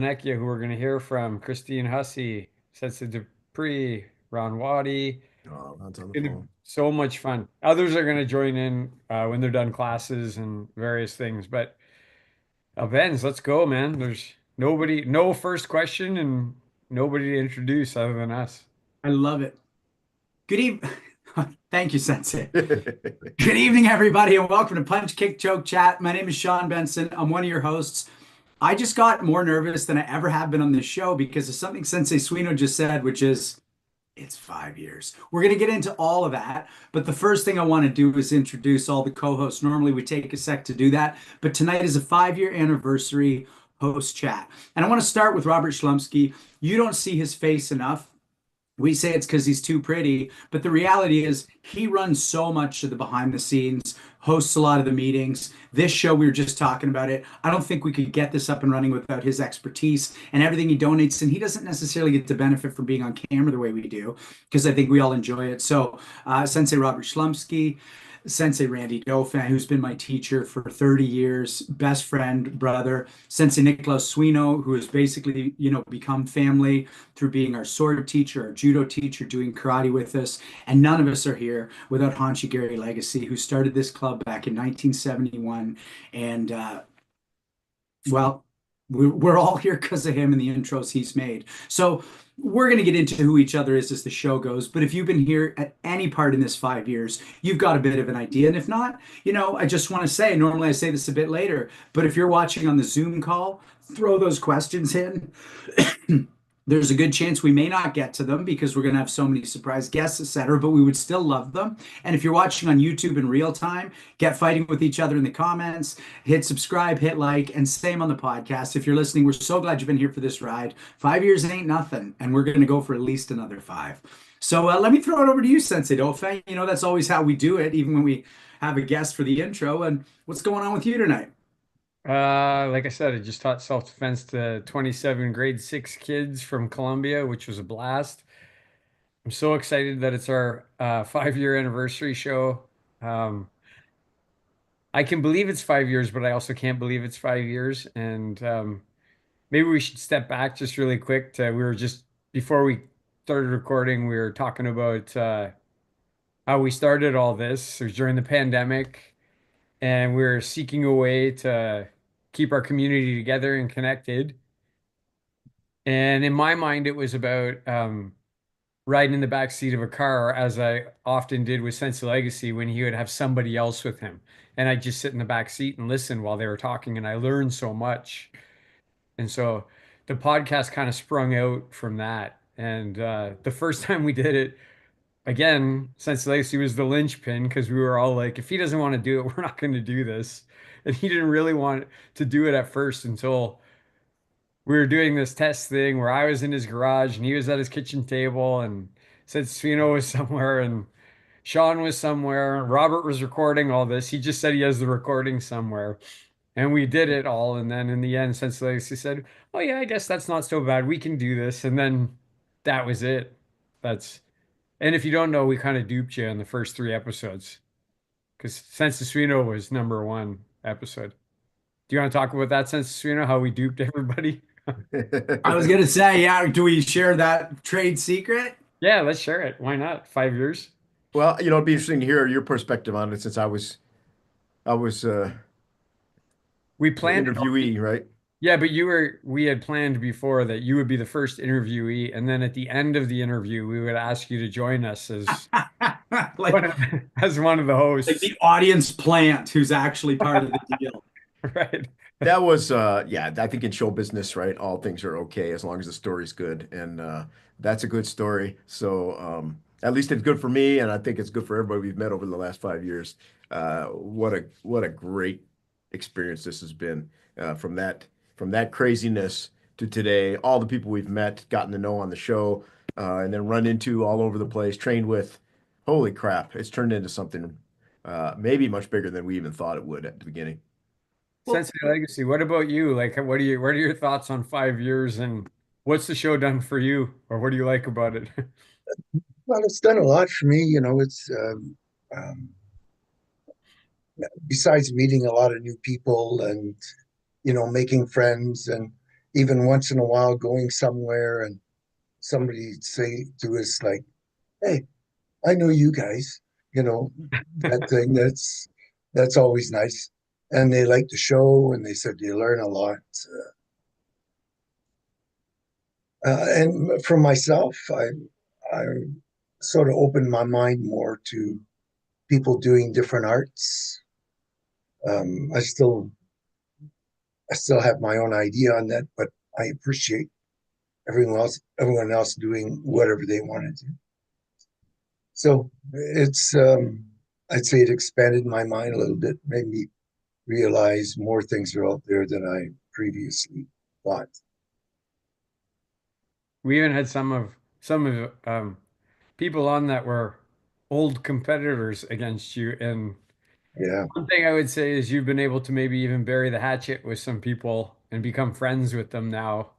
Nekia, who we're going to hear from, Christine Hussey, Sensa Dupree, Ron Waddy. Oh, Ron's It's on the going to be phone. so much fun. Others are going to join in when they're done classes and various things. But Benz, let's go, man. There's nobody, no first question, and nobody to introduce other than us. I love it. Good evening. Thank you, Sensei. Good evening, everybody, and welcome to Punch Kick Choke Chat. My name is Sean Benson. I'm one of your hosts. I just got more nervous than I ever have been on this show because of something Sensei Suino just said, which is it's 5 years. We're going to get into all of that, but the first thing I want to do is introduce all the co-hosts. Normally, we take a sec to do that, but tonight is a 5-year anniversary host chat. And I want to start with Robert Schlumsky. You don't see his face enough. We say it's because he's too pretty, but the reality is he runs so much of the behind the scenes, hosts a lot of the meetings. This show, we were just talking about it. I don't think we could get this up and running without his expertise and everything he donates. And he doesn't necessarily get to benefit from being on camera the way we do, because I think we all enjoy it. So, Sensei Robert Schlumsky, Sensei Randy Dauphin, who's been my teacher for 30 years, best friend, brother, Sensei Nicholas Suino, who has basically, become family through being our sword teacher, our judo teacher, doing karate with us. And none of us are here without Hanshi Gary Legacy, who started this club back in 1971. And well, we're all here because of him and the intros he's made. So we're going to get into who each other is as the show goes. But if you've been here at any part in this 5 years, you've got a bit of an idea. And if not, I just want to say, normally I say this a bit later, but if you're watching on the Zoom call, throw those questions in. There's a good chance we may not get to them because we're going to have so many surprise guests, etc. But we would still love them. And if you're watching on YouTube in real time, get fighting with each other in the comments, hit subscribe, hit like, and same on the podcast. If you're listening, we're so glad you've been here for this ride. 5 years ain't nothing, and we're going to go for at least another five. So let me throw it over to you, Sensei Dauphin. That's always how we do it, even when we have a guest for the intro. And what's going on with you tonight? Like I said, I just taught self-defense to 27 grade six kids from Columbia, which was a blast. I'm so excited that it's our 5-year anniversary show. Um, I can believe it's 5 years, but I also can't believe it's 5 years. And maybe we should step back just really quick we were just before we started recording, we were talking about how we started all this. It was during the pandemic, and we were seeking a way to keep our community together and connected. And in my mind, it was about riding in the back seat of a car, as I often did with Sense of Legacy, when he would have somebody else with him. And I'd just sit in the back seat and listen while they were talking, and I learned so much. And so the podcast kind of sprung out from that. And the first time we did it, again, Sense of Legacy was the linchpin because we were all like, if he doesn't want to do it, we're not going to do this. And he didn't really want to do it at first until we were doing this test thing where I was in his garage and he was at his kitchen table and said Svino was somewhere and Sean was somewhere and Robert was recording all this. He just said he has the recording somewhere. And we did it all. And then in the end, Sense Legacy said, oh yeah, I guess that's not so bad. We can do this. And then that was it. That's and if you don't know, we kind of duped you in the first 3 episodes because Sense Svino was number one episode. Do you want to talk about that, Sense Svino, how we duped everybody? I was going to say, yeah, do we share that trade secret? Yeah, let's share it. Why not? 5 years. Well, it'd be interesting to hear your perspective on it since I was We the planned it all. interviewee, right? Yeah, but we had planned before that you would be the first interviewee, and then at the end of the interview, we would ask you to join us as like, as one of the like hosts. the audience plant who's actually part of the deal. Right. That was yeah, I think in show business, right? All things are okay as long as the story's good. And that's a good story. So at least it's good for me, and I think it's good for everybody we've met over the last 5 years. What a great experience this has been from that craziness to today. All the people we've met, gotten to know on the show, and then run into all over the place, trained with. Holy crap! It's turned into something maybe much bigger than we even thought it would at the beginning. Well, Sense of Legacy. What about you? Like, what are your thoughts on 5 years and what's the show done for you, or what do you like about it? Well, it's done a lot for me. It's um, besides meeting a lot of new people and making friends and even once in a while going somewhere and somebody say to us like, "Hey, I know you guys," you know, that thing. That's always nice. And they like the show, and they said you learn a lot. And for myself, I sort of opened my mind more to people doing different arts. Um, I still I still have my own idea on that, but I appreciate everyone else doing whatever they want to do. So it's I'd say it expanded my mind a little bit, made me realize more things are out there than I previously thought. We even had some of people on that were old competitors against you. And Yeah, one thing I would say is you've been able to maybe even bury the hatchet with some people and become friends with them now,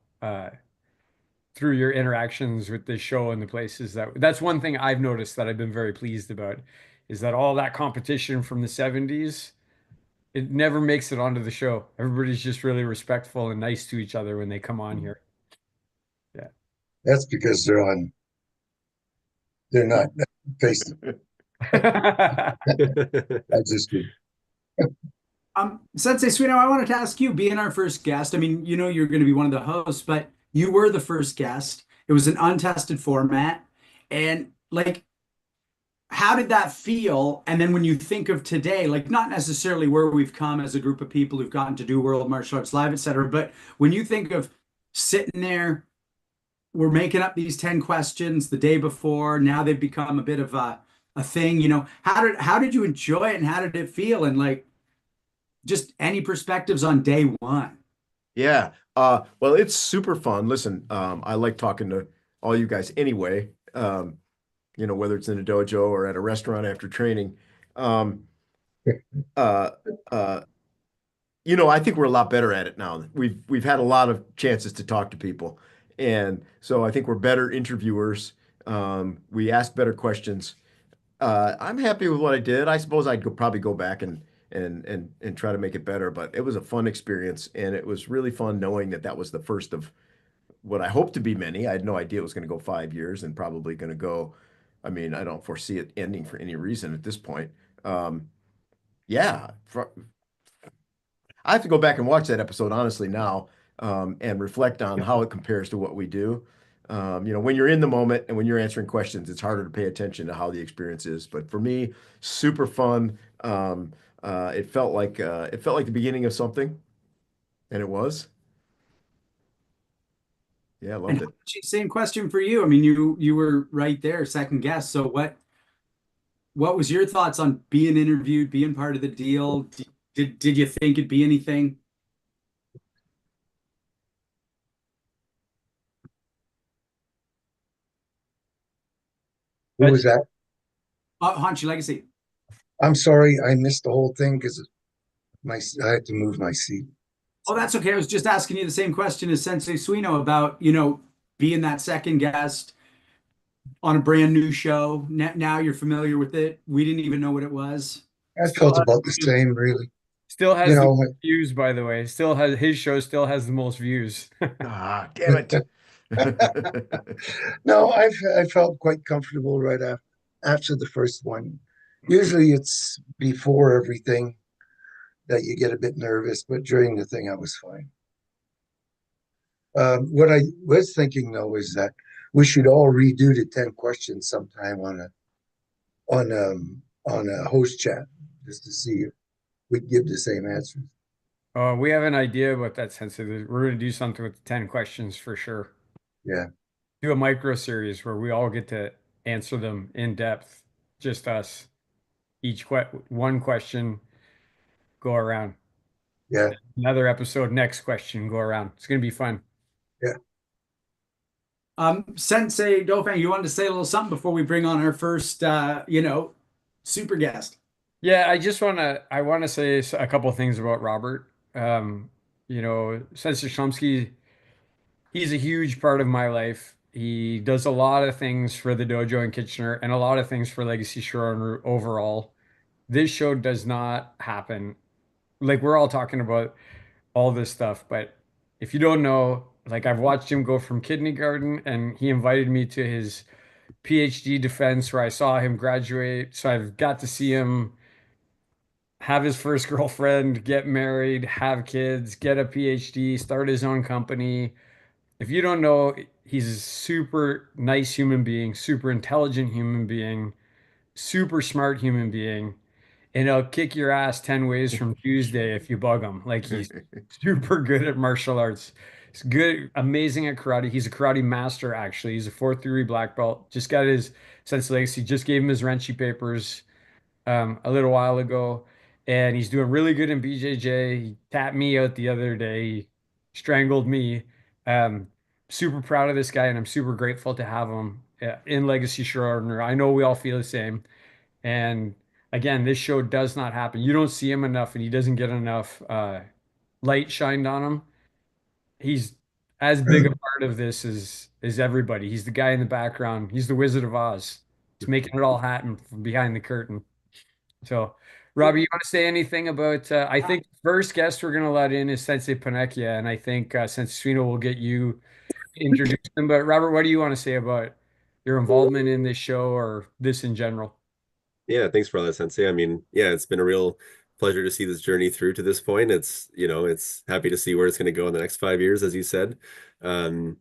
through your interactions with this show and the places that's one thing I've noticed that I've been very pleased about is that all that competition from the 70s, it never makes it onto the show. Everybody's just really respectful and nice to each other when they come on here. Yeah. that's because they're not face to I just did. Sensei Suino, I wanted to ask you, being our first guest, I mean, you know you're going to be one of the hosts, but you were the first guest. It was an untested format. And like, how did that feel? And then when you think of today, like not necessarily where we've come as a group of people who've gotten to do World Martial Arts Live, et cetera, but when you think of sitting there, we're making up these 10 questions the day before, now they've become a bit of a thing, you know, how did you enjoy it and how did it feel? And like, just any perspectives on day one? Yeah. Well, it's super fun. Listen, I like talking to all you guys anyway. Whether it's in a dojo or at a restaurant after training. Um, uh, uh, I think we're a lot better at it now. We've had a lot of chances to talk to people, and so I think we're better interviewers. We ask better questions. I'm happy with what I did. I suppose probably go back and try to make it better, but it was a fun experience, and it was really fun knowing that that was the first of what I hope to be many. I had no idea it was going to go 5 years and probably going to go. I mean, I don't foresee it ending for any reason at this point. Um, yeah, I have to go back and watch that episode honestly now, and reflect on how it compares to what we do. When you're in the moment and when you're answering questions, it's harder to pay attention to how the experience is. But for me, super fun. It felt like the beginning of something, and it was. Yeah, I loved And it. same question for you. I mean, you were right there, second guess. So what was your thoughts on being interviewed, being part of the deal? Did you think it'd be anything? Who was that? Hanshin Legacy. I'm sorry, I missed the whole thing because my I had to move my seat. Oh, that's okay. I was just asking you the same question as Sensei Suino about, you know, being that second guest on a brand new show. Now you're familiar with it. We didn't even know what it was. I Still felt has about the same, really. still You has the know, most views, by the way. Still has his show still has the most views. Ah, damn it. no, I felt quite comfortable right after the first one. Usually it's before everything that you get a bit nervous, but during the thing I was fine. What I was thinking though is that we should all redo the 10 questions sometime on a host chat just to see if we give the same answers. We have an idea about that sensitive. We're going to do something with the 10 questions for sure. Yeah, Do a micro series where we all get to answer them in depth, just us. One question, go around. yeah, Another episode, next question, go around. It's going to be fun. yeah. Sensei Dauphin, you wanted to say a little something before we bring on our first, super guest. Yeah, I want to say a couple of things about Robert. Sensei Shumsky, he's a huge part of my life. He does a lot of things for the dojo in Kitchener and a lot of things for Legacy Shore overall. This show does not happen. Like we're all talking about all this stuff, but if you don't know, Like I've watched him go from kindergarten, and he invited me to his PhD defense where I saw him graduate. So I've got to see him have his first girlfriend, get married, have kids, get a PhD, start his own company. If you don't know, he's a super nice human being, super intelligent human being, super smart human being, and he'll kick your ass 10 ways from Tuesday if you bug him. Like he's super good at martial arts. He's good, amazing at karate. He's a karate master, actually. He's a fourth degree black belt. Just got his sense legacy, just gave him his Renchi papers a little while ago, and he's doing really good in BJJ. He tapped me out the other day. He strangled me. Um, Super proud of this guy, and I'm super grateful to have him in Legacy Showrunner. I know we all feel the same. And again, this show does not happen. You don't see him enough, and he doesn't get enough light shined on him. He's as big a part of this as everybody. He's the guy in the background. He's the Wizard of Oz. He's making it all happen from behind the curtain. So, Robbie, you want to say anything about? I think the first guest we're going to let in is Sensei Panecchia, and I think Sensei Suino will get you introduced him. But Robert, what do you want to say about your involvement in this show or this in general? Yeah, thanks for all that, Sensei. I mean, yeah, it's been a real pleasure to see this journey through to this point. It's happy to see where it's going to go in the next 5 years, as you said. Um,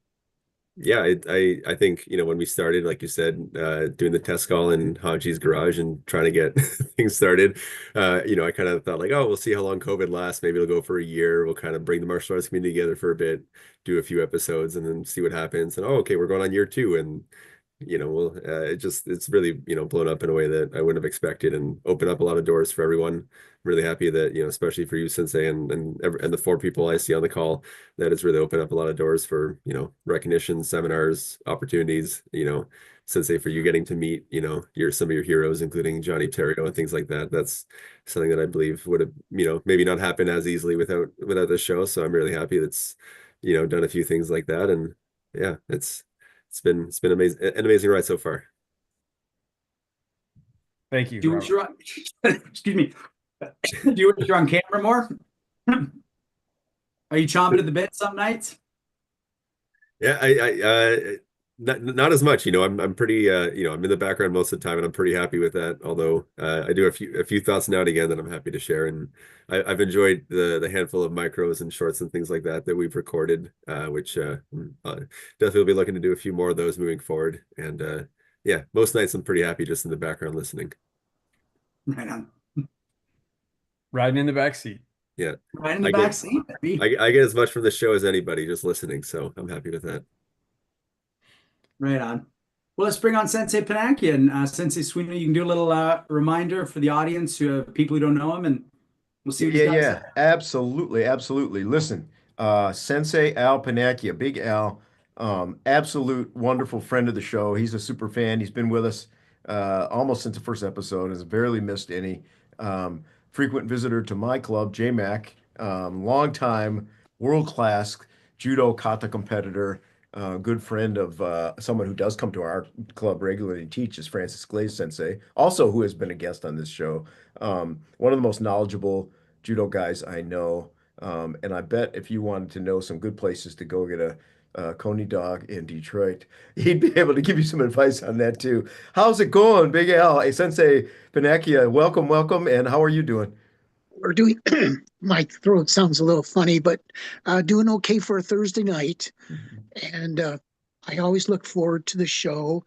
yeah, I think, when we started, like you said, doing the test call in Haji's garage and trying to get things started, I kind of thought like, oh, we'll see how long COVID lasts. Maybe it'll go for a year. We'll kind of bring the martial arts community together for a bit, do a few episodes, and then see what happens. And oh, okay, we're going on year 2, and it's really, blown up in a way that I wouldn't have expected and opened up a lot of doors for everyone. I'm really happy that, especially for you, Sensei, and the 4 people I see on the call, that it's really opened up a lot of doors for, recognition, seminars, opportunities, Sensei, for you getting to meet, some of your heroes, including Johnny Terrio and things like that. That's something that I believe would have, maybe not happened as easily without this show. So I'm really happy that's, done a few things like that. And yeah, it's been amazing, an amazing ride so far. Thank you, Do you Robert. wish you're on, excuse me. Do you wish you're on camera more? Are you chomping at the bit some nights? Yeah, not as much, I'm pretty, I'm in the background most of the time, and I'm pretty happy with that. Although I do a few thoughts now and again that I'm happy to share, and I've enjoyed the handful of micros and shorts and things like that we've recorded, which definitely will be looking to do a few more of those moving forward. And yeah, most nights I'm pretty happy just in the background listening. Right on. Riding in the back seat. Yeah, Right in the I back get seat, baby. I get as much from the show as anybody just listening, so I'm happy with that. Right on. Well, let's bring on Sensei Panaki and Sensei Suino. You can do a little reminder for the audience, people who don't know him, and we'll see what he's got to say. Absolutely, absolutely. Listen, Sensei Al Panacchia, Big Al, absolute wonderful friend of the show. He's a super fan. He's been with us almost since the first episode. Has barely missed any. Frequent visitor to my club, JMac. Long time, world class judo kata competitor. Good friend of someone who does come to our club regularly and teaches, Francis Glaze Sensei, also who has been a guest on this show. One of the most knowledgeable judo guys I know. And I bet if you wanted to know some good places to go get a Coney dog in Detroit, he'd be able to give you some advice on that too. How's it going, Big Al? Hey, Sensei Panacchia, welcome, welcome. And how are you doing? We're doing, my throat sounds a little funny, but doing okay for a Thursday night. And I always look forward to the show.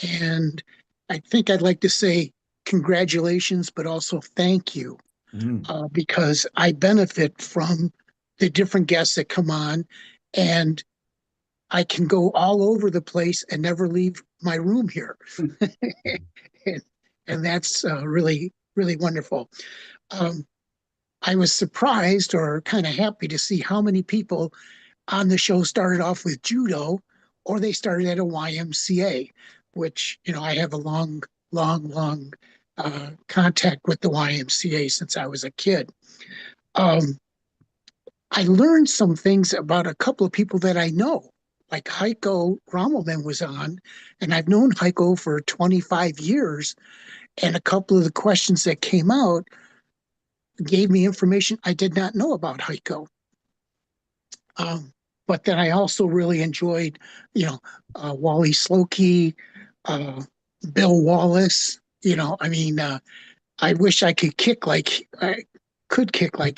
And I think I'd like to say congratulations, but also thank you, because I benefit from the different guests that come on, and I can go all over the place and never leave my room here. and that's really, really wonderful. I was surprised or kind of happy to see how many people on the show started off with judo, or they started at a YMCA, which, I have a long contact with the YMCA since I was a kid. I learned some things about a couple of people that I know, like Heiko Rommelman was on, and I've known Heiko for 25 years, and a couple of the questions that came out gave me information I did not know about Heiko. but then I also really enjoyed, Wally Slokey, uh, Bill Wallace. I wish I could kick like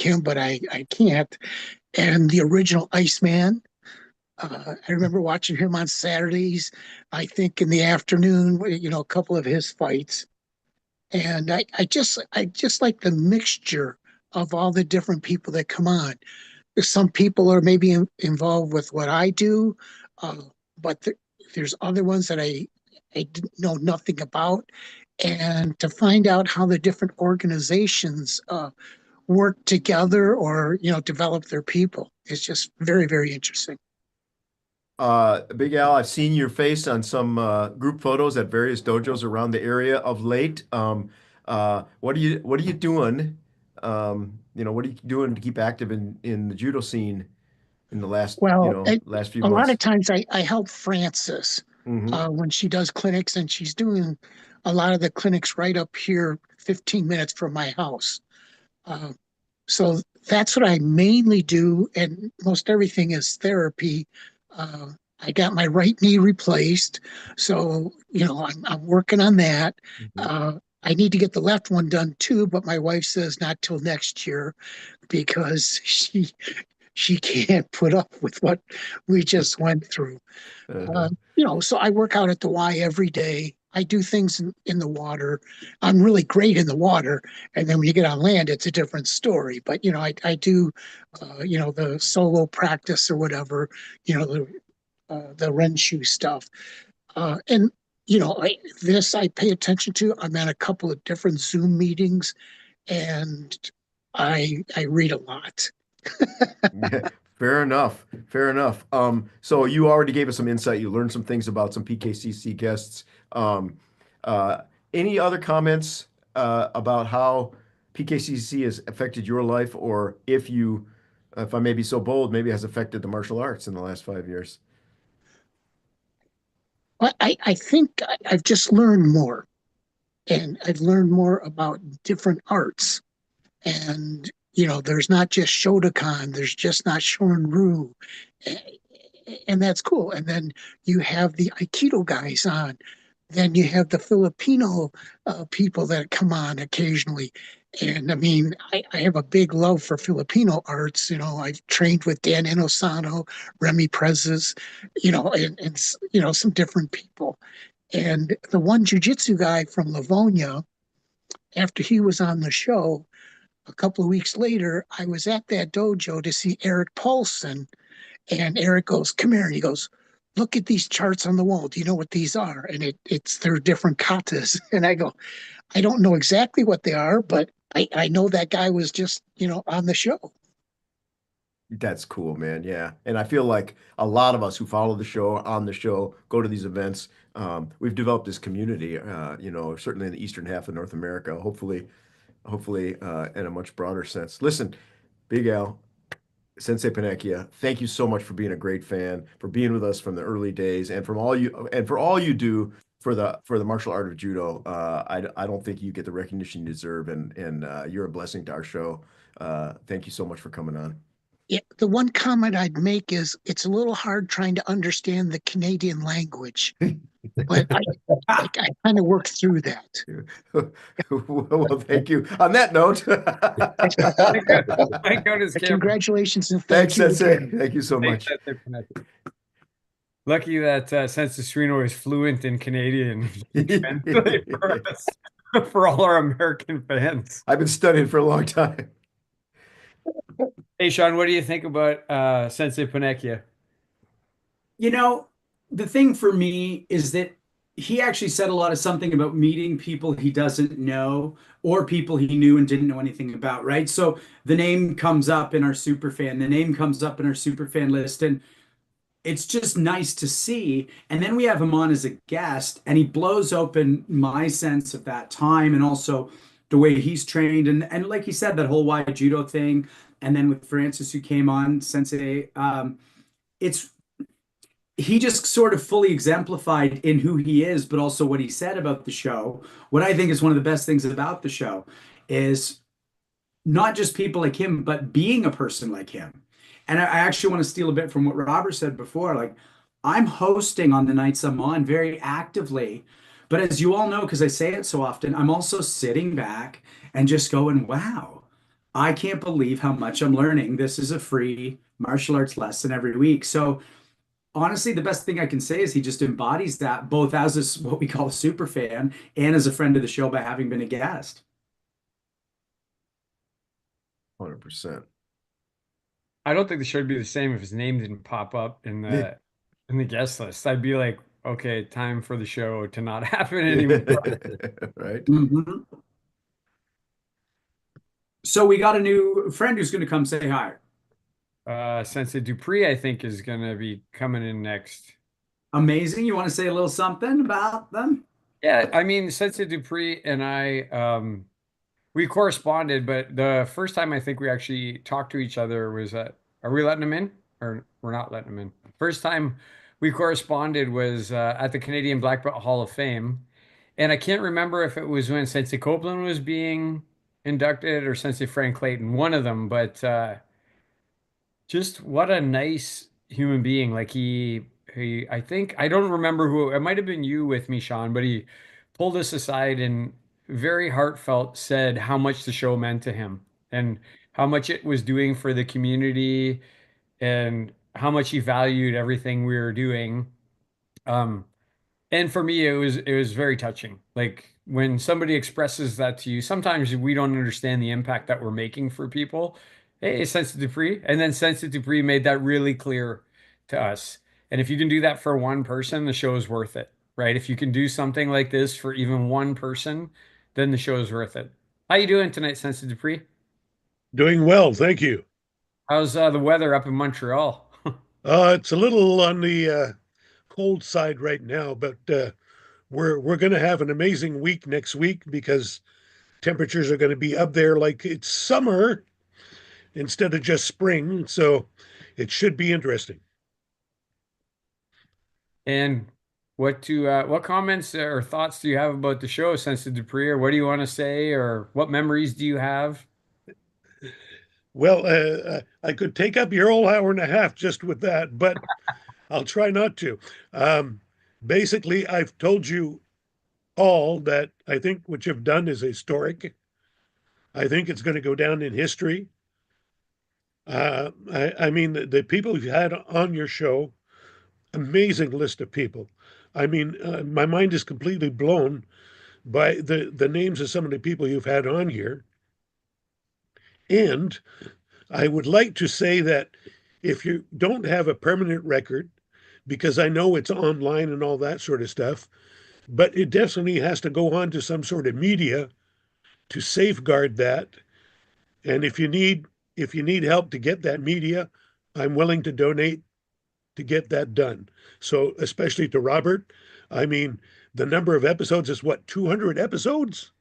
him, but I can't. And the original Iceman. I remember watching him on Saturdays, I think in the afternoon, a couple of his fights. And I just like the mixture of all the different people that come on. Some people are maybe involved with what I do, uh, but there's other ones that I know nothing about. And to find out how the different organizations work together or develop their people, it's just very, very interesting. Big Al, I've seen your face on some group photos at various dojos around the area of late. What are you doing? What are you doing to keep active in the judo scene in the last, Well, last few a lot of months? times I help Frances Hmm. when she does clinics, and she's doing a lot of the clinics right up here, 15 minutes from my house. Uh, so that's what I mainly do, and most everything is therapy. Uh, I got my right knee replaced, so I'm working on that. I need to get the left one done too, but my wife says not till next year because she can't put up with what we just went through. Uh, So I work out at the Y every day. I do things in the water. I'm really great in the water. And then when you get on land, it's a different story. But, I do, the solo practice or whatever, the Renshu stuff. And, I pay attention to. I'm at a couple of different Zoom meetings and I read a lot. Yeah, fair enough. Fair enough. So you already gave us some insight. You learned some things about some PKCC guests. Um, uh, any other comments about how PKCC has affected your life, or if I may be so bold, maybe has affected the martial arts in the last 5 years? I think I've just learned more, and I've learned more about different arts. And there's not just Shotokan, there's just not Shorin-ryu, and that's cool. And then you have the Aikido guys on. Then you have the Filipino people that come on occasionally. And I mean, I have a big love for Filipino arts. I've trained with Dan Inosano, Remy Prezes, and some different people. And the one jujitsu guy from Livonia, after he was on the show, a couple of weeks later, I was at that dojo to see Eric Paulson, and Eric goes, "Come here," and he goes, "Look at these charts on the wall. Do you know what these are?" And it's their different katas. And I go, "I don't know exactly what they are, but I know that guy was just on the show." That's cool, man. Yeah. And I feel like a lot of us who follow the show, on the show, go to these events, we've developed this community, certainly in the eastern half of North America, hopefully in a much broader sense. Listen, Big Al, Sensei Panecchia, thank you so much for being a great fan, for being with us from the early days, and for all you do for the martial art of judo. I don't think you get the recognition you deserve, and you're a blessing to our show. Thank you so much for coming on. Yeah, the one comment I'd make is it's a little hard trying to understand the Canadian language, but I kind of worked through that. Well, thank you. On that note, Thank God his camera. Congratulations and thanks, thank you Sensei. again. Thank you so Thanks, much. Sensei Panecchia. Lucky that Sensei Sereno is fluent in Canadian. He can translate for us, for all our American fans. I've been studying for a long time. Hey, Sean, what do you think about Sensei Panecchia? The thing for me is that he actually said a lot of something about meeting people he doesn't know or people he knew and didn't know anything about, right? So the name comes up in our superfan, the name comes up in our superfan list, and it's just nice to see. And then we have him on as a guest, and he blows open my sense of that time and also the way he's trained. And like he said, that whole wide judo thing. And then with Francis, who came on, Sensei, it's he just sort of fully exemplified in who he is, but also what he said about the show. What I think is one of the best things about the show is not just people like him, but being a person like him. And I actually want to steal a bit from what Robert said before. Like, I'm hosting on the nights I'm on very actively. But as you all know, because I say it so often, I'm also sitting back and just going, wow, I can't believe how much I'm learning. This is a free martial arts lesson every week. So honestly, the best thing I can say is he just embodies that both as what we call a super fan and as a friend of the show by having been a guest. 100%. I don't think the show would be the same if his name didn't pop up in the guest list. I'd be like, okay, time for the show to not happen anymore. Right. Mhm. So we got a new friend who's going to come say hi. Sensei Dupree, I think, is gonna be coming in next. Amazing. You want to say a little something about them? Yeah, I mean, Sensei Dupree and I, we corresponded, but the first time I think we actually talked to each other was at, are we letting him in? Or we're not letting him in? First time we corresponded was at the Canadian Black Belt Hall of Fame. And I can't remember if it was when Sensei Copeland was being inducted or Sensei Frank Clayton, one of them, but just what a nice human being. Like he I think I don't remember who it might have been you with me, Sean, but he pulled us aside and very heartfelt said how much the show meant to him and how much it was doing for the community and how much he valued everything we were doing. Um, and for me, it was very touching. Like when somebody expresses that to you, sometimes we don't understand the impact that we're making for people. Hey, Sensitive Dupree, and then Sensitive Dupree made that really clear to us. And if you can do that for one person, the show is worth it, right? If you can do something like this for even one person, then the show is worth it. How you doing tonight, Sensitive Dupree? Doing well, thank you. How's the weather up in Montreal? It's a little on the cold side right now, but we're going to have an amazing week next week because temperatures are going to be up there like it's summer instead of just spring. So it should be interesting. And what comments or thoughts do you have about the show, Sensitive Dupree, or what do you want to say, or what memories do you have? Well, I could take up your whole hour and a half just with that, but I'll try not to. Um, Basically, I've told you all that I think what you've done is historic. I think it's going to go down in history. I mean, the people you've had on your show, amazing list of people. I mean, my mind is completely blown by the names of some of the people you've had on here. And I would like to say that if you don't have a permanent record, because I know it's online and all that sort of stuff, but it definitely has to go on to some sort of media to safeguard that. And if you need help to get that media, I'm willing to donate to get that done. So especially to Robert, I mean, the number of episodes is what, 200 episodes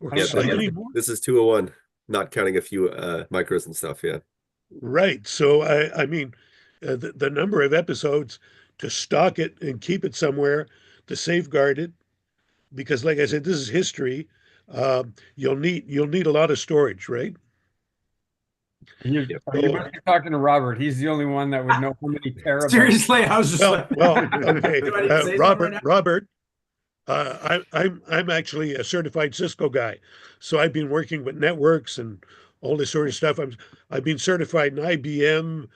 or Yeah, Yeah, slightly more? this is 201, not counting a few micros and stuff. Yeah. Right. So I mean, the number of episodes to stock it and keep it somewhere to safeguard it, because like I said, this is history. You'll need a lot of storage, right? You, Yep. you So must be talking to Robert. He's the only one that would know how many terabytes. Seriously, I was just well, like, well, okay. do I need to say something right Robert, I'm actually a certified Cisco guy, so I've been working with networks and all this sort of stuff. I've been certified in IBM,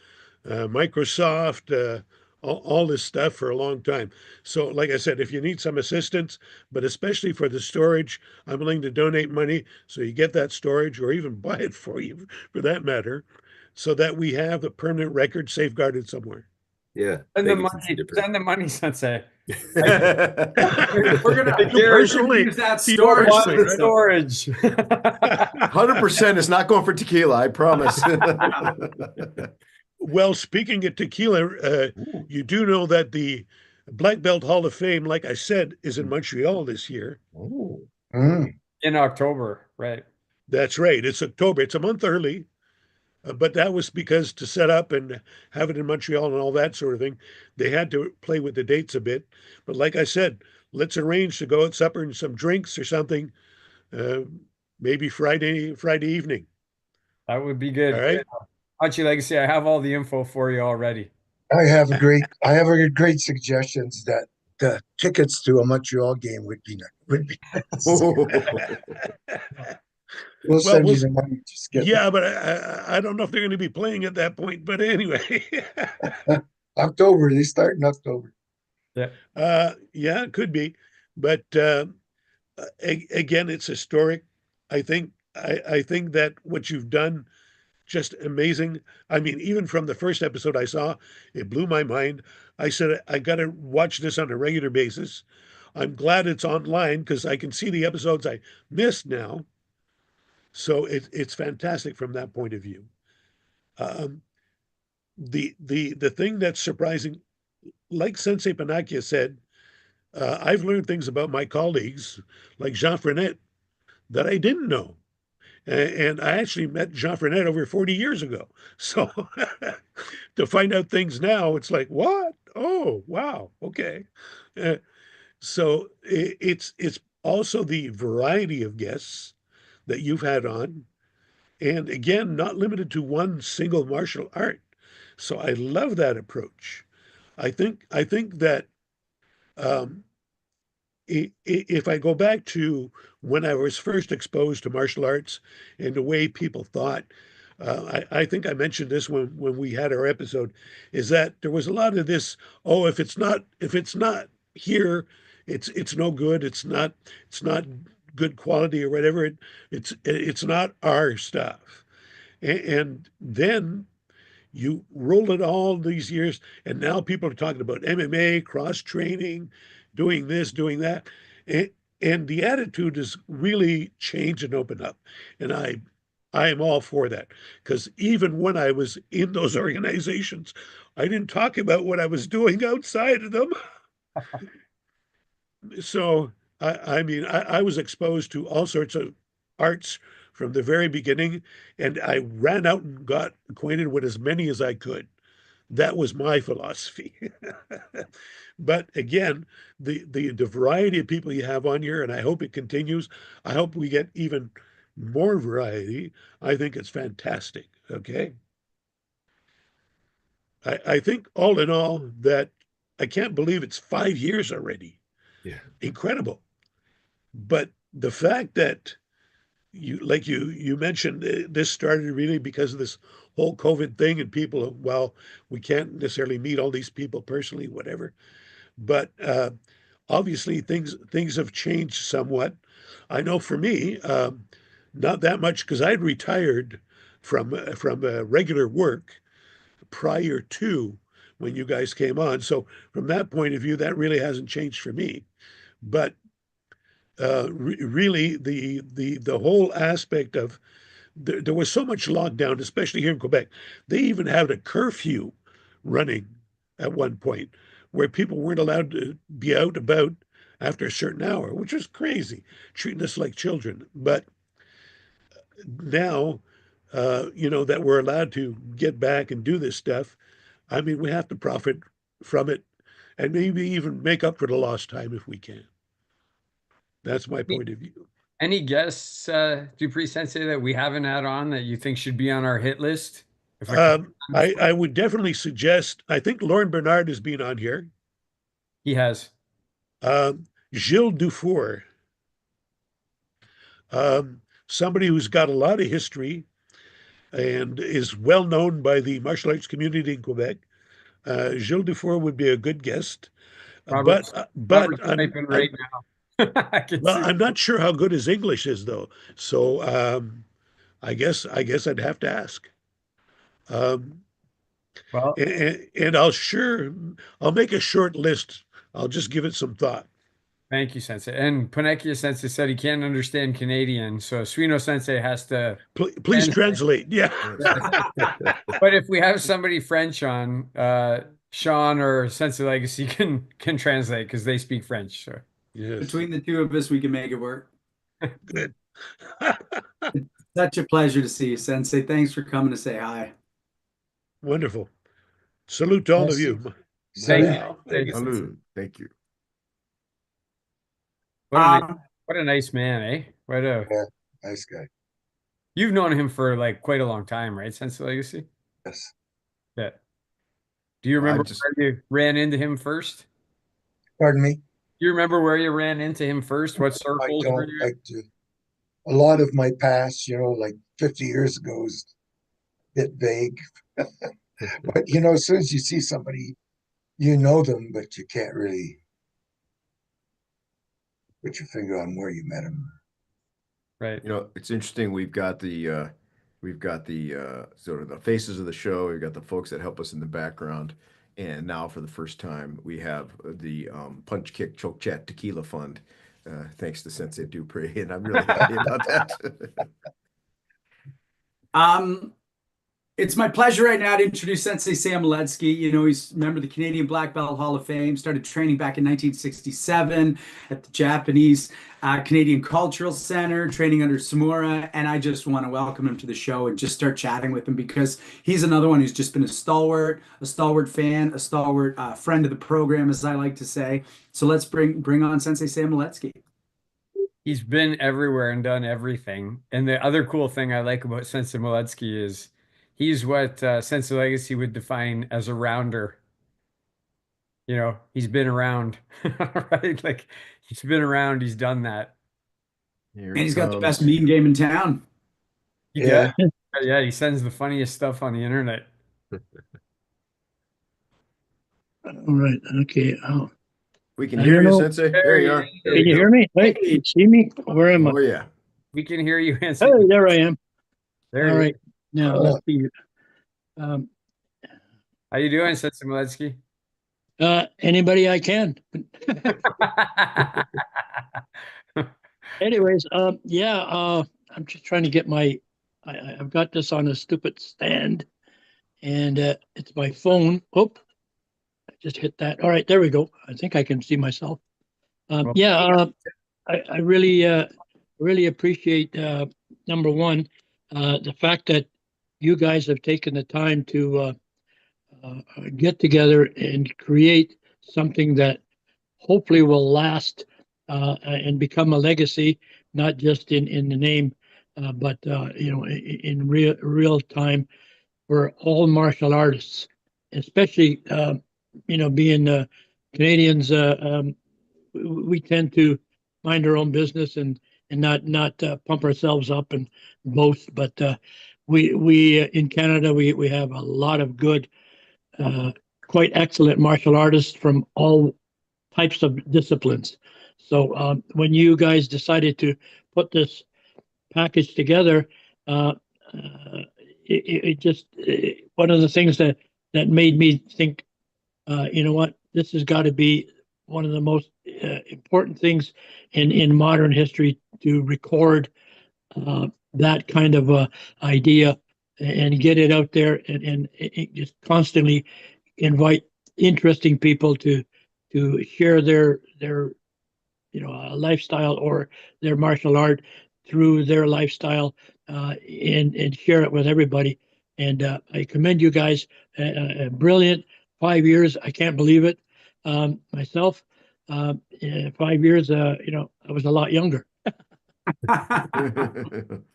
Microsoft, all this stuff for a long time. So, like I said, if you need some assistance, but especially for the storage, I'm willing to donate money so you get that storage, or even buy it for you, for that matter, so that we have a permanent record safeguarded somewhere. Yeah. Send the Thank you, Sensei money. Dupree. Send the money, Sensei. We're gonna Personally, use that he storage. Bought personally, the right? storage. 100% is not going for tequila, I promise. Well, speaking of tequila, you do know that the Black Belt Hall of Fame, like I said, is in Montreal this year. Mm. In October, right? That's right. It's October. It's a month early, but that was because to set up and have it in Montreal and all that sort of thing, they had to play with the dates a bit. But like I said, let's arrange to go at supper and some drinks or something, uh, maybe Friday evening. That would be All good. right. Hachi Legacy, I have all the info for you already. I have a great suggestions that the tickets to a Montreal game would be nice. We'll Well, send you the money. Just get yeah, but I don't know if they're going to be playing at that point. But anyway, October. They start in October. Yeah. yeah, it could be. But again, it's historic. I think that what you've done just amazing. I mean, even from the first episode I saw, it blew my mind. I said I got to watch this on a regular basis. I'm glad it's online because I can see the episodes I missed now. So it's fantastic from that point of view. Um, the thing that's surprising, like Sensei Panakia said, I've learned things about my colleagues, like Jean Frenet, that I didn't know. And I actually met Jean Frenet over 40 years ago. So to find out things now, it's like, what? Oh, wow. Okay. Uh, so it's also the variety of guests that you've had on. And again, not limited to one single martial art. So I love that approach. I think that um, if I go back to when I was first exposed to martial arts and the way people thought, I think I mentioned this when we had our episode, is that there was a lot of this, oh, if it's not here, it's no good, it's not good quality or whatever. It's not our stuff. And then you roll it all these years, and now people are talking about MMA, cross training, doing this, doing that. And, and the attitude has really changed and opened up. And I am all for that. Because even when I was in those organizations, I didn't talk about what I was doing outside of them. So I mean, I was exposed to all sorts of arts from the very beginning, and I ran out and got acquainted with as many as I could. That was my philosophy. But again, the variety of people you have on here, and I hope it continues. I hope we get even more variety. I think it's fantastic. Okay. I think all in all that I can't believe it's 5 years already. Yeah. Incredible. But the fact that you mentioned, this started really because of this whole COVID thing, and people, well, we can't necessarily meet all these people personally, whatever. But obviously things have changed somewhat. I know for me, not that much because I'd retired from regular work prior to when you guys came on. So from that point of view, that really hasn't changed for me. But really, the whole aspect of there was so much lockdown, especially here in Quebec. They even had a curfew running at one point where people weren't allowed to be out about after a certain hour, which was crazy, treating us like children. But now, that we're allowed to get back and do this stuff, I mean, we have to profit from it and maybe even make up for the lost time if we can. That's my point of view. Any guests, Dupree Sensei, that we haven't had on that you think should be on our hit list? If I can, I would definitely suggest, I think Lauren Bernard has been on here. he has. Gilles Dufour, somebody who's got a lot of history and is well known by the martial arts community in Quebec. Gilles Dufour would be a good guest. Robert's typing right now. I can well, see. I'm not sure how good his English is though. So I guess I'd have to ask. Well, And I'll make a short list. I'll just give it some thought. thank you, Sensei. And Panekia Sensei said he can't understand Canadian, so Suino Sensei has to. Please translate. Yeah. But if we have somebody French on, Sean or Sensei Legacy can translate because they speak French. So Yes. Between the two of us, we can make it work. Good. Such a pleasure to see you, Sensei. Thanks for coming to say hi. Wonderful. Salute to all of Yes. you. thank Bye you. now. Thank you. Salud. Thank you. What a nice man, eh? Yeah, nice guy. You've known him for like quite a long time, right, Sensei Legacy? Yes. Yeah. Do you I remember just where you ran into him first? Pardon me? Do you remember where you ran into him first? What I circles were don't you in? like to. A lot of my past, like 50 years ago, is a bit vague. But as soon as you see somebody, you know them, but you can't really put your finger on where you met them. Right. it's interesting. We've got the sort of the faces of the show. We've got the folks that help us in the background, and now for the first time we have the Punch Kick Choke Chat Tequila Fund, thanks to Sensei Dupree, and I'm really happy about that. It's my pleasure right now to introduce Sensei Sam Letsky. He's a member of the Canadian Black Belt Hall of Fame, started training back in 1967 at the Japanese Canadian Cultural Center, training under Samura. And I just want to welcome him to the show and just start chatting with him because he's another one who's just been a stalwart fan, a stalwart friend of the program, as I like to say. So let's bring on Sensei Sam Letsky. He's been everywhere and done everything. And the other cool thing I like about Sensei Miletsky is he's what Sensei Legacy would define as a rounder. He's been around, right? Like he's been around, he's done that. Here And it he's got the best comes. mean game in town. He does. Yeah. Yeah, he sends the funniest stuff on the internet. All right. Okay. Oh, We can I hear don't you, know. Sensei. There There he you is. are. There Can we you go. hear me? Hey, Hey. you see me? Where am I? Oh yeah. We can hear you, Hey, Hanson. there I am. There All he is. right. Now Uh, let's see. Um, How you doing, Sensei Miletsky? Anybody I can. Anyways, yeah, I'm just trying to get I've got this on a stupid stand, and it's my phone. Oh, I just hit that. All right, there we go. I think I can see myself. Well, Yeah, I really appreciate number one, the fact that you guys have taken the time to get together and create something that hopefully will last and become a legacy, not just in the name, but in real time for all martial artists, especially being Canadians. We tend to mind our own business and not pump ourselves up and boast. But we in Canada we have a lot of good, quite excellent martial artists from all types of disciplines. So when you guys decided to put this package together, uh, it just one of the things that made me think, you know what, this has got to be one of the most important things in modern history to record that kind of idea and get it out there and just constantly invite interesting people to share their lifestyle or their martial art through their lifestyle and share it with everybody. And I commend you guys. Brilliant. 5 years. I can't believe it myself. 5 years, I was a lot younger.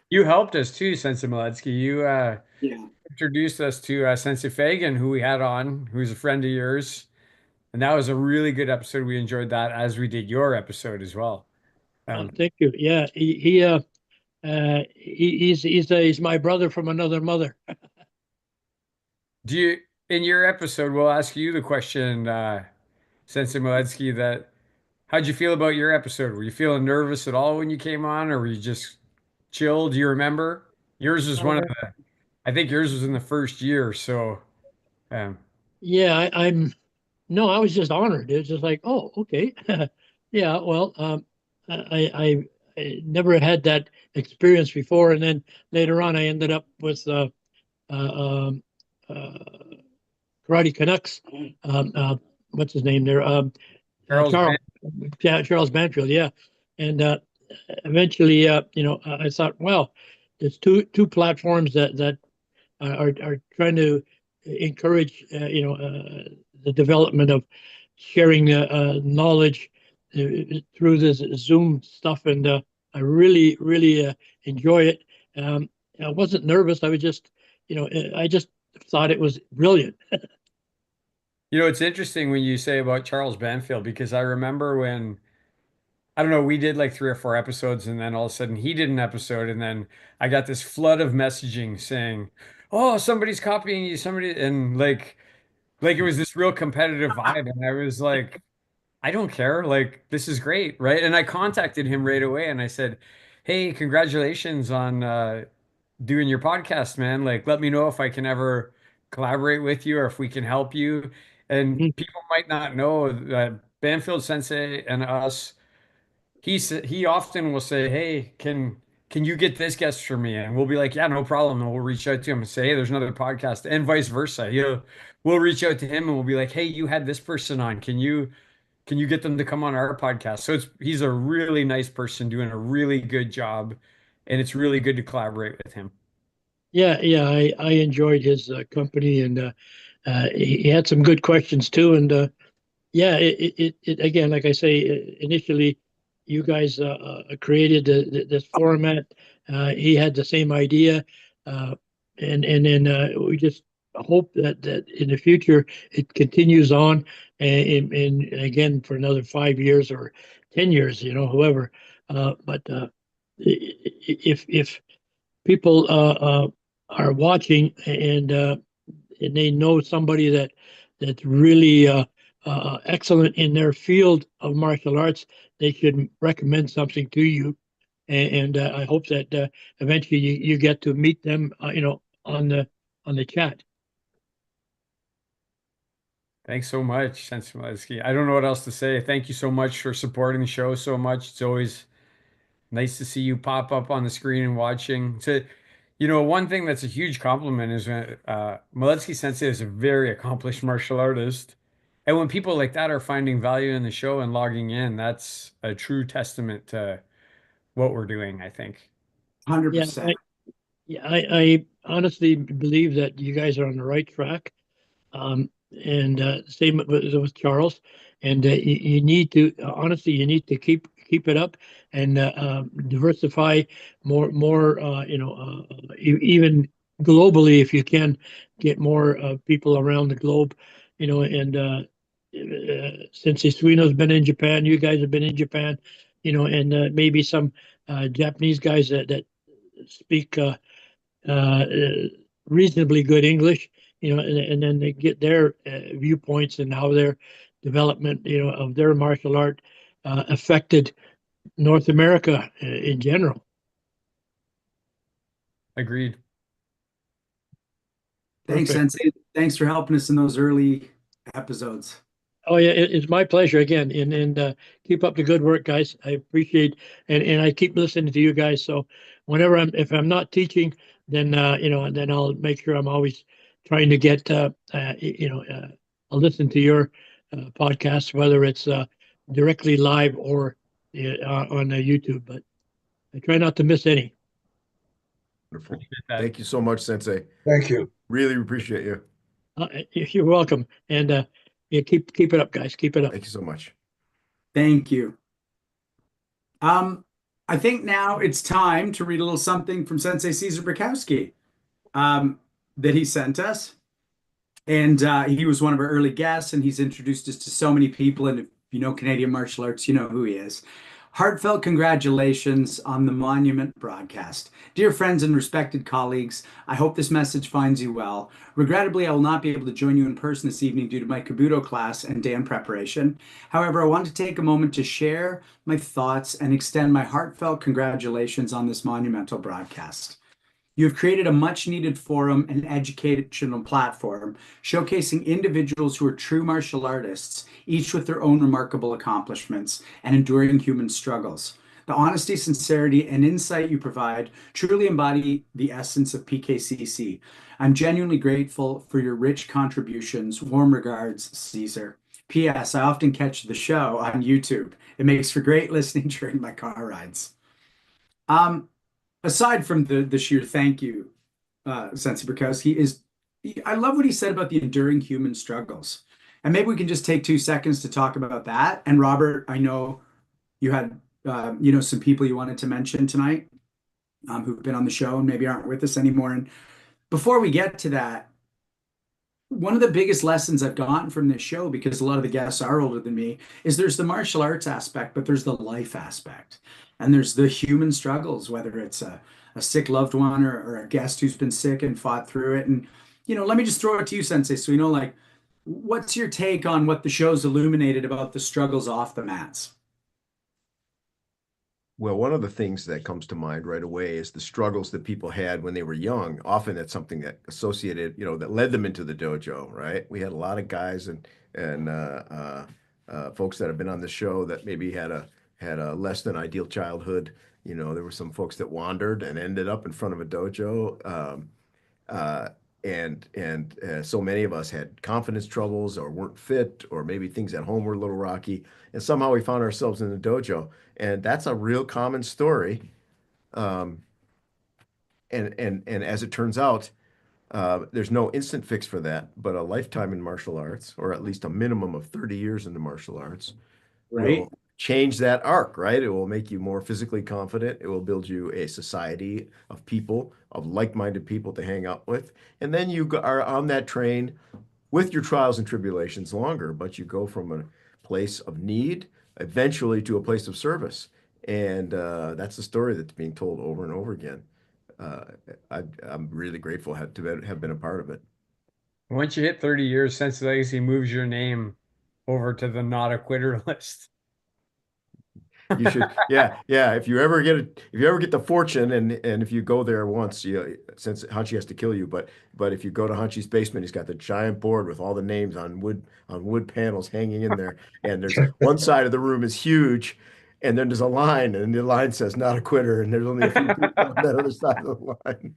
you helped us too, Sensei Miletsky. You Yeah. introduced us to Sensei Fagan, who we had on, who's a friend of yours. And that was a really good episode. We enjoyed that as we did your episode as well. Thank you. Yeah, he's my brother from another mother. Do you, in your episode, we'll ask you the question, Sensei Miletsky, that how'd you feel about your episode? Were you feeling nervous at all when you came on, or were you just chill? Do you remember? Yours was one of the, I think yours was in the first year. So, um, Yeah, I'm. No, I was just honored. It was just like, oh, okay, yeah. Well, I never had that experience before, and then later on, I ended up with uh, um, uh, Karate Canucks. Um, uh, what's his name there? Charles Charles. Band, Yeah, Charles Banfield. Yeah, and eventually, I thought, well, there's two platforms that are trying to encourage the development of sharing knowledge through this Zoom stuff, and I really enjoy it. I wasn't nervous. I was just, I just thought it was brilliant. You know, it's interesting when you say about Charles Banfield because I remember when, I don't know, we did like 3 or 4 episodes and then all of a sudden he did an episode and then I got this flood of messaging saying, "Oh, somebody's copying you, somebody," and like it was this real competitive vibe and I was like, I don't care. Like, this is great, right? And I contacted him right away and I said, "Hey, congratulations on doing your podcast, man. Like, let me know if I can ever collaborate with you or if we can help you." And Mhm. people might not know that Banfield Sensei and us, he often will say, "Hey, can you get this guest for me?" And we'll be like, "Yeah, no problem." And we'll reach out to him and say, "Hey, there's another podcast," and vice versa. You know, we'll reach out to him and we'll be like, "Hey, you had this person on. Can you get them to come on our podcast?" So he's a really nice person doing a really good job, and it's really good to collaborate with him. Yeah, yeah, I enjoyed his company, and he had some good questions too. And yeah, it again, like I say, initially, you guys created this format. He had the same idea, uh, and then we just hope that in the future it continues on, and again for another 5 years or 10 years, whoever. But if people are watching and they know somebody that's really excellent in their field of martial arts, they should recommend something to you. And I hope that eventually you get to meet them, on the chat. Thanks so much, Sensei Malesky. I don't know what else to say. Thank you so much for supporting the show so much. It's always nice to see you pop up on the screen and watching. One thing that's a huge compliment is when Maletsky Sensei is a very accomplished martial artist. And when people like that are finding value in the show and logging in, that's a true testament to what we're doing, I think. Yeah, 100%. I honestly believe that you guys are on the right track. And same with Charles. And you need to honestly, you need to keep it up and diversify more. Even globally, if you can get more people around the globe. And since Isuino's been in Japan, you guys have been in Japan. And maybe some Japanese guys that speak. Uh, Reasonably good English, and then they get their viewpoints and how their development, of their martial art affected North America in general. Agreed. Thanks, Perfect. Sensei. Thanks for helping us in those early episodes. Oh yeah, it's my pleasure again, and keep up the good work, guys. I appreciate, and I keep listening to you guys. So whenever if I'm not teaching, then then I'll make sure I'm always trying to get I'll listen to your podcast, whether it's directly live or on YouTube. But I try not to miss any. Wonderful. Appreciate that. Thank you so much, Sensei. Thank you. Really appreciate you. You're welcome, and yeah, keep it up, guys. Keep it up. Thank you so much. Thank you. I think now it's time to read a little something from Sensei Caesar Bukowski that he sent us. And he was one of our early guests, and he's introduced us to so many people. And if you know Canadian martial arts, you know who he is. Heartfelt congratulations on the Monument broadcast. Dear friends and respected colleagues, I hope this message finds you well. Regrettably, I will not be able to join you in person this evening due to my Kabuto class and day in preparation. However, I want to take a moment to share my thoughts and extend my heartfelt congratulations on this monumental broadcast. You have created a much needed forum and educational platform showcasing individuals who are true martial artists, each with their own remarkable accomplishments and enduring human struggles. The honesty, sincerity, and insight you provide truly embody the essence of PKCC. I'm genuinely grateful for your rich contributions. Warm regards, Caesar. P.S. I often catch the show on YouTube. It makes for great listening during my car rides. Aside from the sheer thank you, Sensei Bukowski, I love what he said about the enduring human struggles. And maybe we can just take 2 seconds to talk about that. And Robert, I know you had some people you wanted to mention tonight who've been on the show and maybe aren't with us anymore. And before we get to that, one of the biggest lessons I've gotten from this show, because a lot of the guests are older than me, is there's the martial arts aspect, but there's the life aspect. And there's the human struggles, whether it's a sick loved one or a guest who's been sick and fought through it. And, let me just throw it to you, Sensei. So, like, what's your take on what the show's illuminated about the struggles off the mats? Well, one of the things that comes to mind right away is the struggles that people had when they were young. Often that's something that associated, that led them into the dojo, right? We had a lot of guys and folks that have been on the show that maybe had a less than ideal childhood. There were some folks that wandered and ended up in front of a dojo. Uh, and so many of us had confidence troubles or weren't fit, or maybe things at home were a little rocky, and somehow we found ourselves in the dojo, and that's a real common story. Um, and as it turns out, there's no instant fix for that, but a lifetime in martial arts, or at least a minimum of 30 years in the martial arts, Right? will change that arc, right? It will make you more physically confident. It will build you a society of people, of like-minded people to hang out with. And then you are on that train with your trials and tribulations longer, but you go from a place of need eventually to a place of service. And that's the story that's being told over and over again. Uh, I'm really grateful to have been a part of it. Once you hit 30 years, Sense Legacy moves your name over to the not a quitter list. You should, yeah, yeah. If you ever get the fortune, and if you go there once, since Hanshi has to kill you, but if you go to Hanshi's basement, he's got the giant board with all the names on wood panels hanging in there, and there's one side of the room is huge, and then there's a line, and the line says "not a quitter," and there's only a few people on that other side of the line.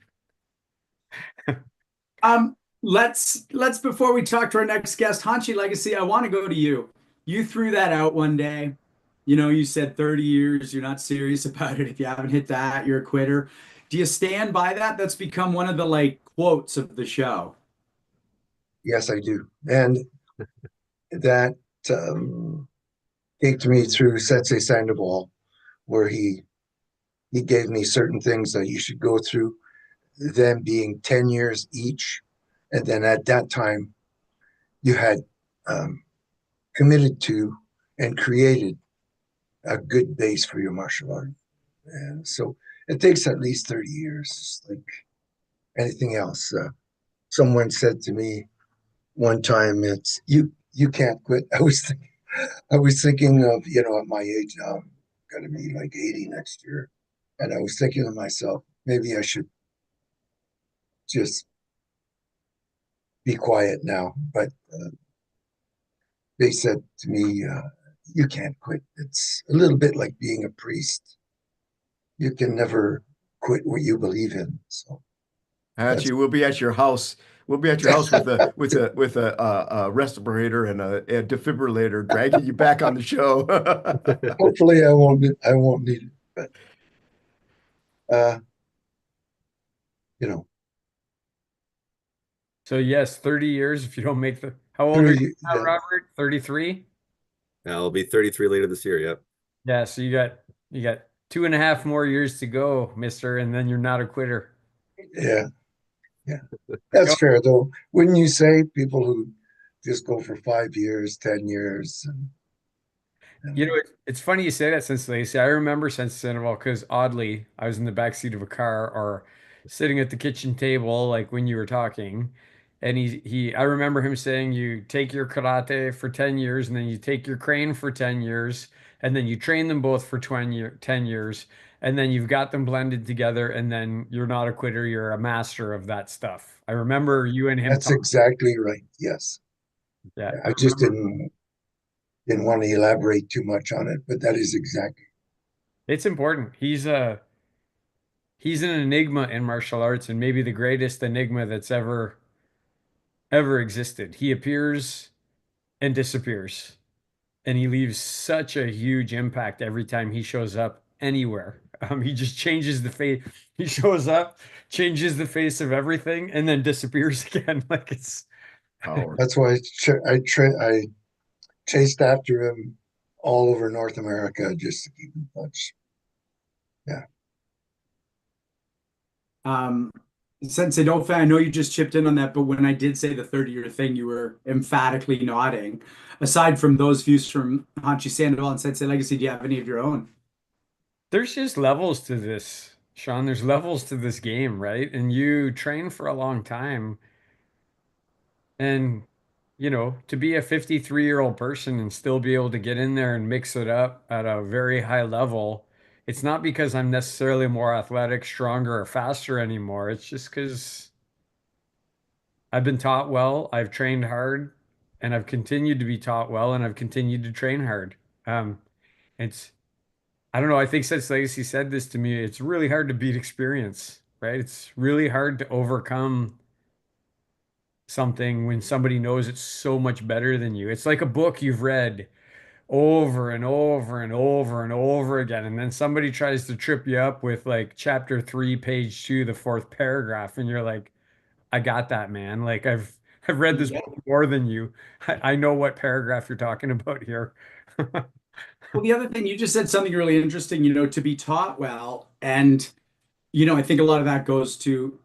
Let's before we talk to our next guest, Hanshi Legacy, I want to go to you. You threw that out one day. You said 30 years, you're not serious about it. If you haven't hit that, you're a quitter. Do you stand by that? That's become one of the like quotes of the show. Yes, I do. And that um, came to me through Sensei Sandoval, where he gave me certain things that you should go through, them being 10 years each. And then at that time, you had um, committed to and created a good base for your martial art. And so it takes at least 30 years, just like anything else. Someone said to me one time, it's you can't quit. I was thinking of, at my age now, I'm gonna be like 80 next year. And I was thinking to myself, maybe I should just be quiet now. But they said to me, you can't quit. It's a little bit like being a priest. You can never quit what you believe in. So that's Actually, we'll be at your house. We'll be at your house with a respirator and a defibrillator, dragging you back on the show. hopefully I won't need it. But uh, you know, So yes, 30 years if you don't make how old are you through now, Robert? 33? I'll be 33 later this year. Yep. Yeah, so you got 2.5 more years to go, mister, and then you're not a quitter. yeah, yeah. That's fair though. Wouldn't you say people who just go for 5 years, 10 years, It's funny you say that, since Lacey. I remember since Sandoval because oddly, I was in the back seat of a car or sitting at the kitchen table, like when you were talking, and I remember him saying you take your karate for 10 years, and then you take your crane for 10 years, and then you train them both for 10 years, and then you've got them blended together, and then you're not a quitter, you're a master of that stuff. I remember you and him that's talking. exactly right. Yes. Yeah, I just didn't want to elaborate too much on it, but that is exactly. it's important. He's an enigma in martial arts, and maybe the greatest enigma that's ever existed. He appears and disappears, and he leaves such a huge impact every time he shows up anywhere. He just changes the face. He shows up, changes the face of everything, and then disappears again. Like it's Power. That's why I chased after him all over North America just to keep in touch. Yeah. Um, Sensei Dolphin, I know you just chipped in on that, but when I did say the 30-year thing, you were emphatically nodding. Aside from those views from Hanshi Sandoval and Sensei Legacy, do you have any of your own? There's just levels to this, Sean. There's levels to this game, right? And you train for a long time. And, to be a 53-year-old person and still be able to get in there and mix it up at a very high level, it's not because I'm necessarily more athletic, stronger, or faster anymore. It's just because I've been taught well, I've trained hard, and I've continued to be taught well, and I've continued to train hard. Um, it's, I don't know, I think since Legacy said this to me, it's really hard to beat experience, right? It's really hard to overcome something when somebody knows it's so much better than you. It's like a book you've read over and over and over and over again, and then somebody tries to trip you up with like chapter 3, page 2, the fourth paragraph, and you're like, I got that, man. Like I've read this Yeah. book more than you. I know what paragraph you're talking about here. Well, the other thing, you just said something really interesting, to be taught well. And, I think a lot of that goes to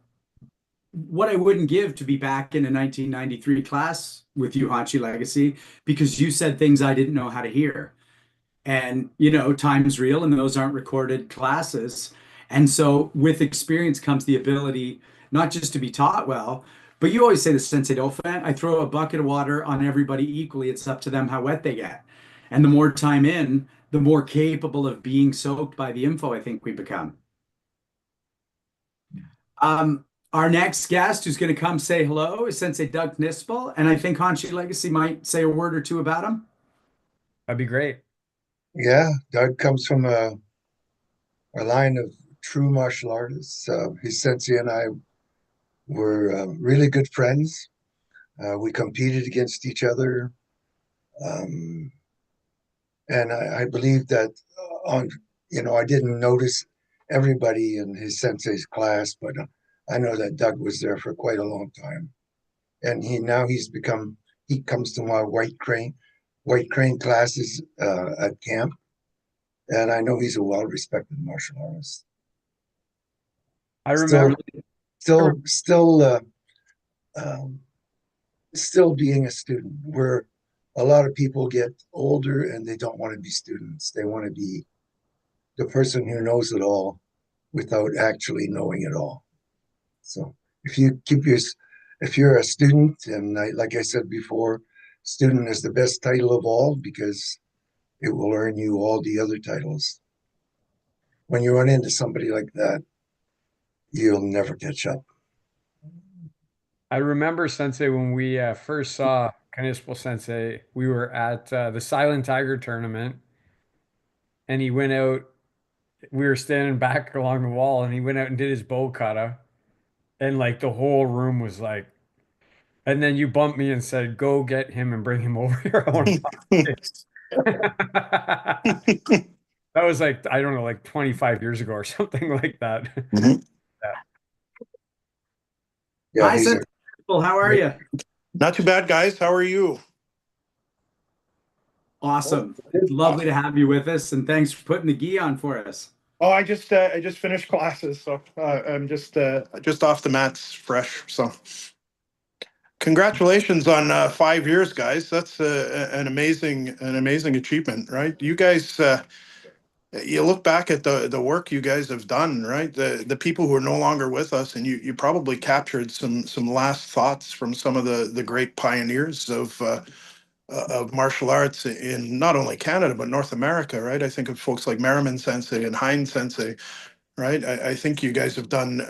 what I wouldn't give to be back in a 1993 class with you, Hachi Legacy, because you said things I didn't know how to hear. And, time's real and those aren't recorded classes. And so with experience comes the ability not just to be taught well, but you always say the Sensei Dauphin, I throw a bucket of water on everybody equally. It's up to them how wet they get. And the more time in, the more capable of being soaked by the info I think we become. Our next guest who's going to come say hello is Sensei Doug Knispel, and I think Hanshi Legacy might say a word or two about him. That'd be great. Yeah, Doug comes from a line of true martial artists. His sensei and I were really good friends. We competed against each other. Um, and I believe that I didn't notice everybody in his sensei's class, but I know that Doug was there for quite a long time. And he comes to my White Crane classes at camp. And I know he's a well-respected martial artist. I remember, Still, still, um, still being a student, where a lot of people get older and they don't want to be students. They want to be the person who knows it all without actually knowing it all. So if you if you're a student, and like I said before, student is the best title of all because it will earn you all the other titles. When you run into somebody like that, you'll never catch up. I remember Sensei when we first saw Kanispel Sensei, we were at the Silent Tiger tournament, and he went out. We were standing back along the wall, and he went out and did his bow kata, and like the whole room was like. And then you bumped me and said, "Go get him and bring him over here. I want to talk to him." That was like, I don't know, like 25 years ago or something like that. Mhm. Yeah, Hi, he's Sensei. How are you? Not too bad, guys. How are you? Awesome. Lovely to have you with us, and thanks for putting the gi on for us. Oh, I just finished classes, so I'm just off the mats, fresh. So, congratulations on 5 years, guys. That's an amazing achievement, right? You guys, you look back at the work you guys have done, right? The people who are no longer with us, and you probably captured some last thoughts from some of the great pioneers of martial arts in not only Canada but North America, right? I think of folks like Merriman Sensei and Hein Sensei, right? I think you guys have done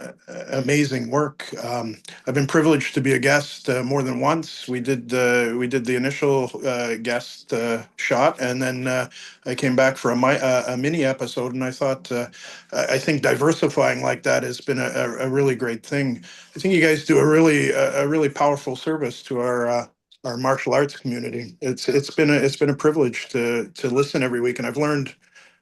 amazing work. I've been privileged to be a guest more than once. We did the initial guest shot, and then I came back for a mini episode, and I thought I think diversifying like that has been a really great thing. I think you guys do a really powerful service to our martial arts community. It's been a privilege to listen every week, and I've learned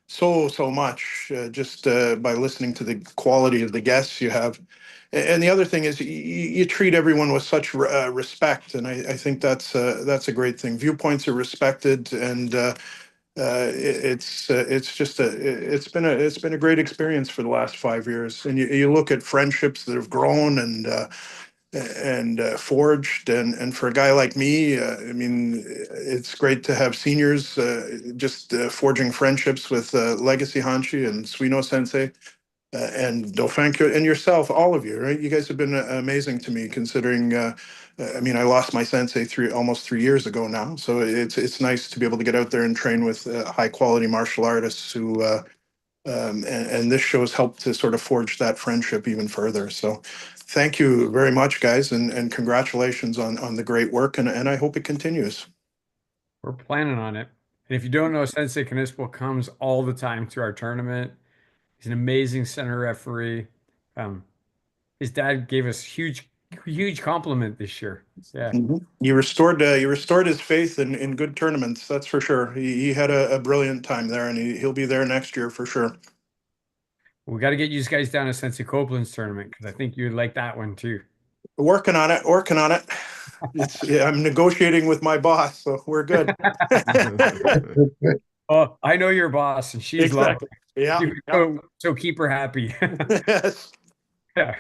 so much just by listening to the quality of the guests you have. And the other thing is you treat everyone with such respect, and I think that's a great thing. Viewpoints are respected, and It's just it's been a great experience for the last 5 years. And you look at friendships that have grown and forged, and for a guy like me, I mean, it's great to have seniors just forging friendships with Legacy Hanshi and Suino Sensei and Dauphin and yourself, all of you, right? You guys have been amazing to me, considering. I mean, I lost my sensei almost 3 years ago now, so it's nice to be able to get out there and train with high quality martial artists who. And this show has helped to sort of forge that friendship even further. So, thank you very much, guys, and congratulations on the great work, and I hope it continues. We're planning on it. And if you don't know, Sensei Kanispel comes all the time to our tournament. He's an amazing center referee. Um, his dad gave us huge compliment this year. Yeah. Mhm. You restored his faith in good tournaments. That's for sure. He had a brilliant time there, and he'll be there next year for sure. We got to get you guys down to Sensei Copeland's tournament because I think you'd like that one too. Working on it. Working on it. Yeah, I'm negotiating with my boss, so we're good. Oh, I know your boss, and she's Exactly. lovely. Yeah. So keep her happy. Yes. Yeah.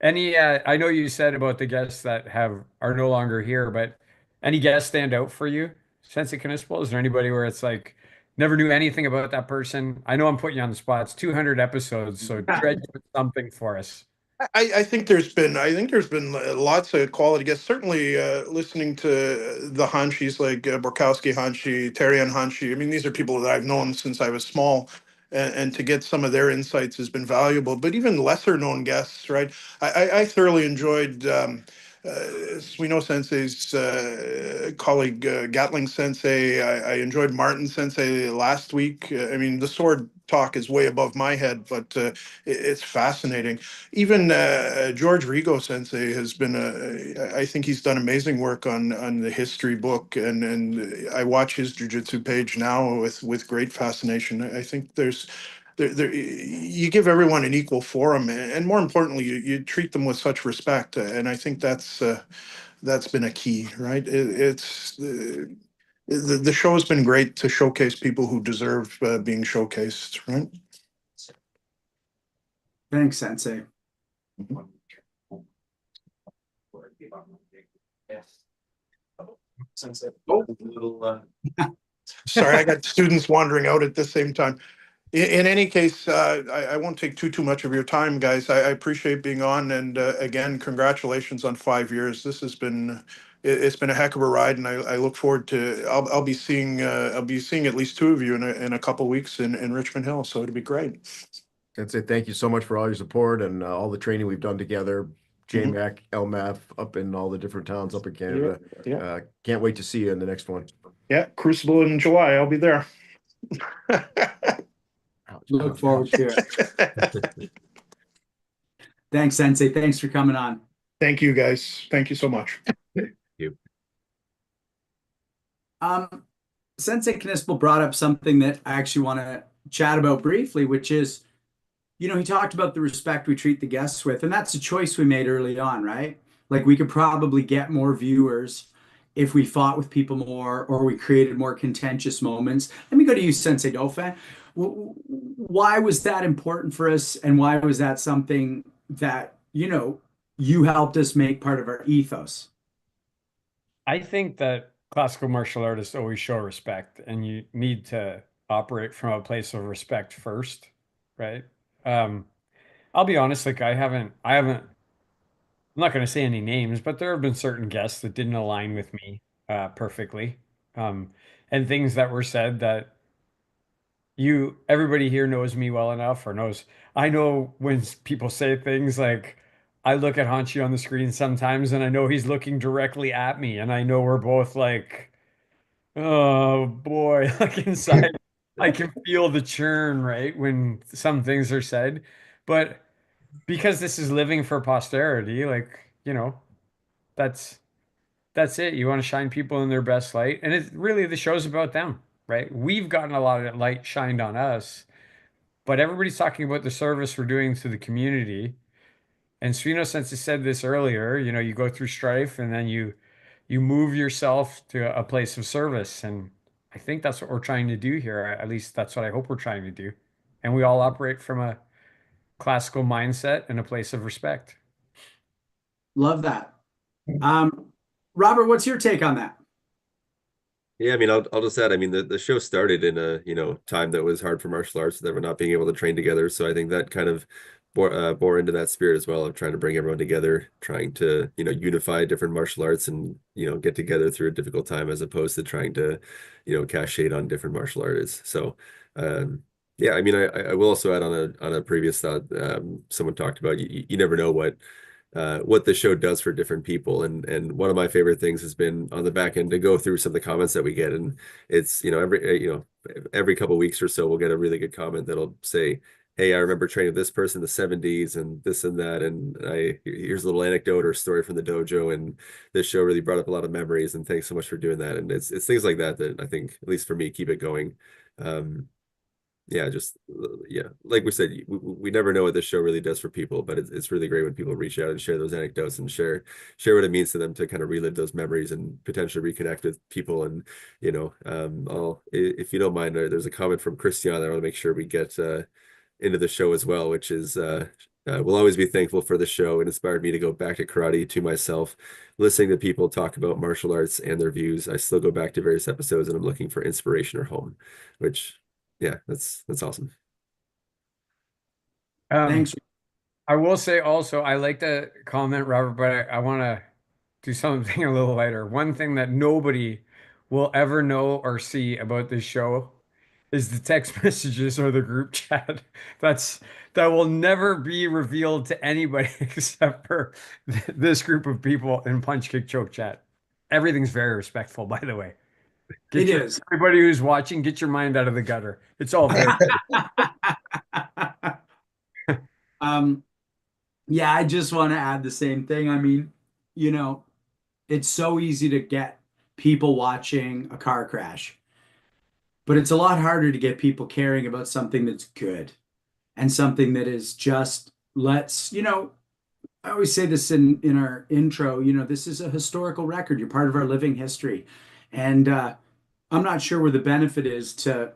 Any I know you said about the guests that are no longer here, but any guests stand out for you since it Knispel? Is there anybody where it's like never knew anything about that person? I know I'm putting you on the spot. It's 200 episodes, so dredge with something for us. I think there's been lots of quality guests. Certainly, listening to the Hanshis like Borkowski Hanshi, Terian Hanshi. I mean, these are people that I've known since I was small, and to get some of their insights has been valuable. But even lesser known guests, right? I thoroughly enjoyed Suino Sensei's colleague Gatling Sensei. I enjoyed Martin Sensei last week. I mean, the sword talk is way above my head, but it's fascinating. Even George Rigo Sensei has been I think he's done amazing work on the history book, and I watch his jujitsu page now with great fascination. I think you give everyone an equal forum, and more importantly, you treat them with such respect, and I think that's been a key, right? The show has been great to showcase people who deserve being showcased, right? Thanks, Sensei. Oh. Sorry, I got students wandering out at the same time. In any case, I won't take too much of your time, guys. I appreciate being on, and again, congratulations on 5 years. This has been it's been a heck of a ride, and I look forward to. I'll be seeing at least two of you in a couple weeks in Richmond Hill, so it'll be great. That's it. Thank you so much for all your support and all the training we've done together. JMAC, LMAF, up in all the different towns up in Canada. Yeah. Can't wait to see you in the next one. Yeah, Crucible in July. I'll be there. Look forward to it. Thanks, Sensei. Thanks for coming on. Thank you, guys. Thank you so much. Thank you. Sensei Knispel brought up something that I actually want to chat about briefly, which is, he talked about the respect we treat the guests with, and that's a choice we made early on, right? Like we could probably get more viewers if we fought with people more or we created more contentious moments. Let me go to you, Sensei Dauphin. Why was that important for us, and why was that something that, you helped us make part of our ethos? I think that classical martial artists always show respect, and you need to operate from a place of respect first, right? I'll be honest, like I'm not going to say any names, but there have been certain guests that didn't align with me perfectly, and things that were said that everybody here knows me well enough, or knows I know when people say things like I look at Hanchi on the screen sometimes, and I know he's looking directly at me, and I know we're both like, oh boy, like inside, I can feel the churn, right, when some things are said, but because this is living for posterity, like, that's that's it. You want to shine people in their best light, and it's really the show's about them, right? We've gotten a lot of light shined on us, but everybody's talking about the service we're doing to the community. And Svino Sensei said this earlier, you go through strife and then you move yourself to a place of service. And I think that's what we're trying to do here. At least that's what I hope we're trying to do. And we all operate from a classical mindset and a place of respect. Love that. Robert, what's your take on that? Yeah, I mean, I'll just add, I mean, the show started in a, you know, time that was hard for martial arts, that we're not being able to train together. So I think that kind of bore into that spirit as well of trying to bring everyone together, trying to, you know, unify different martial arts and, you know, get together through a difficult time as opposed to trying to, you know, cast shade on different martial artists. So, yeah, I mean, I will also add on a previous thought, someone talked about you never know what the show does for different people. And one of my favorite things has been on the back end to go through some of the comments that we get. And it's, you know, every couple of weeks or so, we'll get a really good comment that'll say, hey, I remember training this person in the 70s and this and that. And here's a little anecdote or story from the dojo. And this show really brought up a lot of memories. And thanks so much for doing that. And it's things like that that I think, at least for me, keep it going. Yeah, just yeah, like we said, we never know what this show really does for people, but it's really great when people reach out and share those anecdotes and share what it means to them to kind of relive those memories and potentially reconnect with people. And you know, if you don't mind, there's a comment from Christian that I want to make sure we get into the show as well, which is we'll always be thankful for the show. It inspired me to go back to karate to myself, listening to people talk about martial arts and their views. I still go back to various episodes and I'm looking for inspiration or home, which yeah, that's awesome. Thanks. I will say also, I like the comment, Robert, but I want to do something a little lighter. One thing that nobody will ever know or see about this show is the text messages or the group chat. That will never be revealed to anybody except for this group of people in Punch Kick Choke chat. Everything's very respectful, by the way. It is. Everybody who's watching, get your mind out of the gutter. It's all very. Yeah, I just want to add the same thing. I mean, you know, it's so easy to get people watching a car crash, but it's a lot harder to get people caring about something that's good and something that is just, let's, you know, I always say this in our intro, you know, this is a historical record. You're part of our living history. And I'm not sure where the benefit is to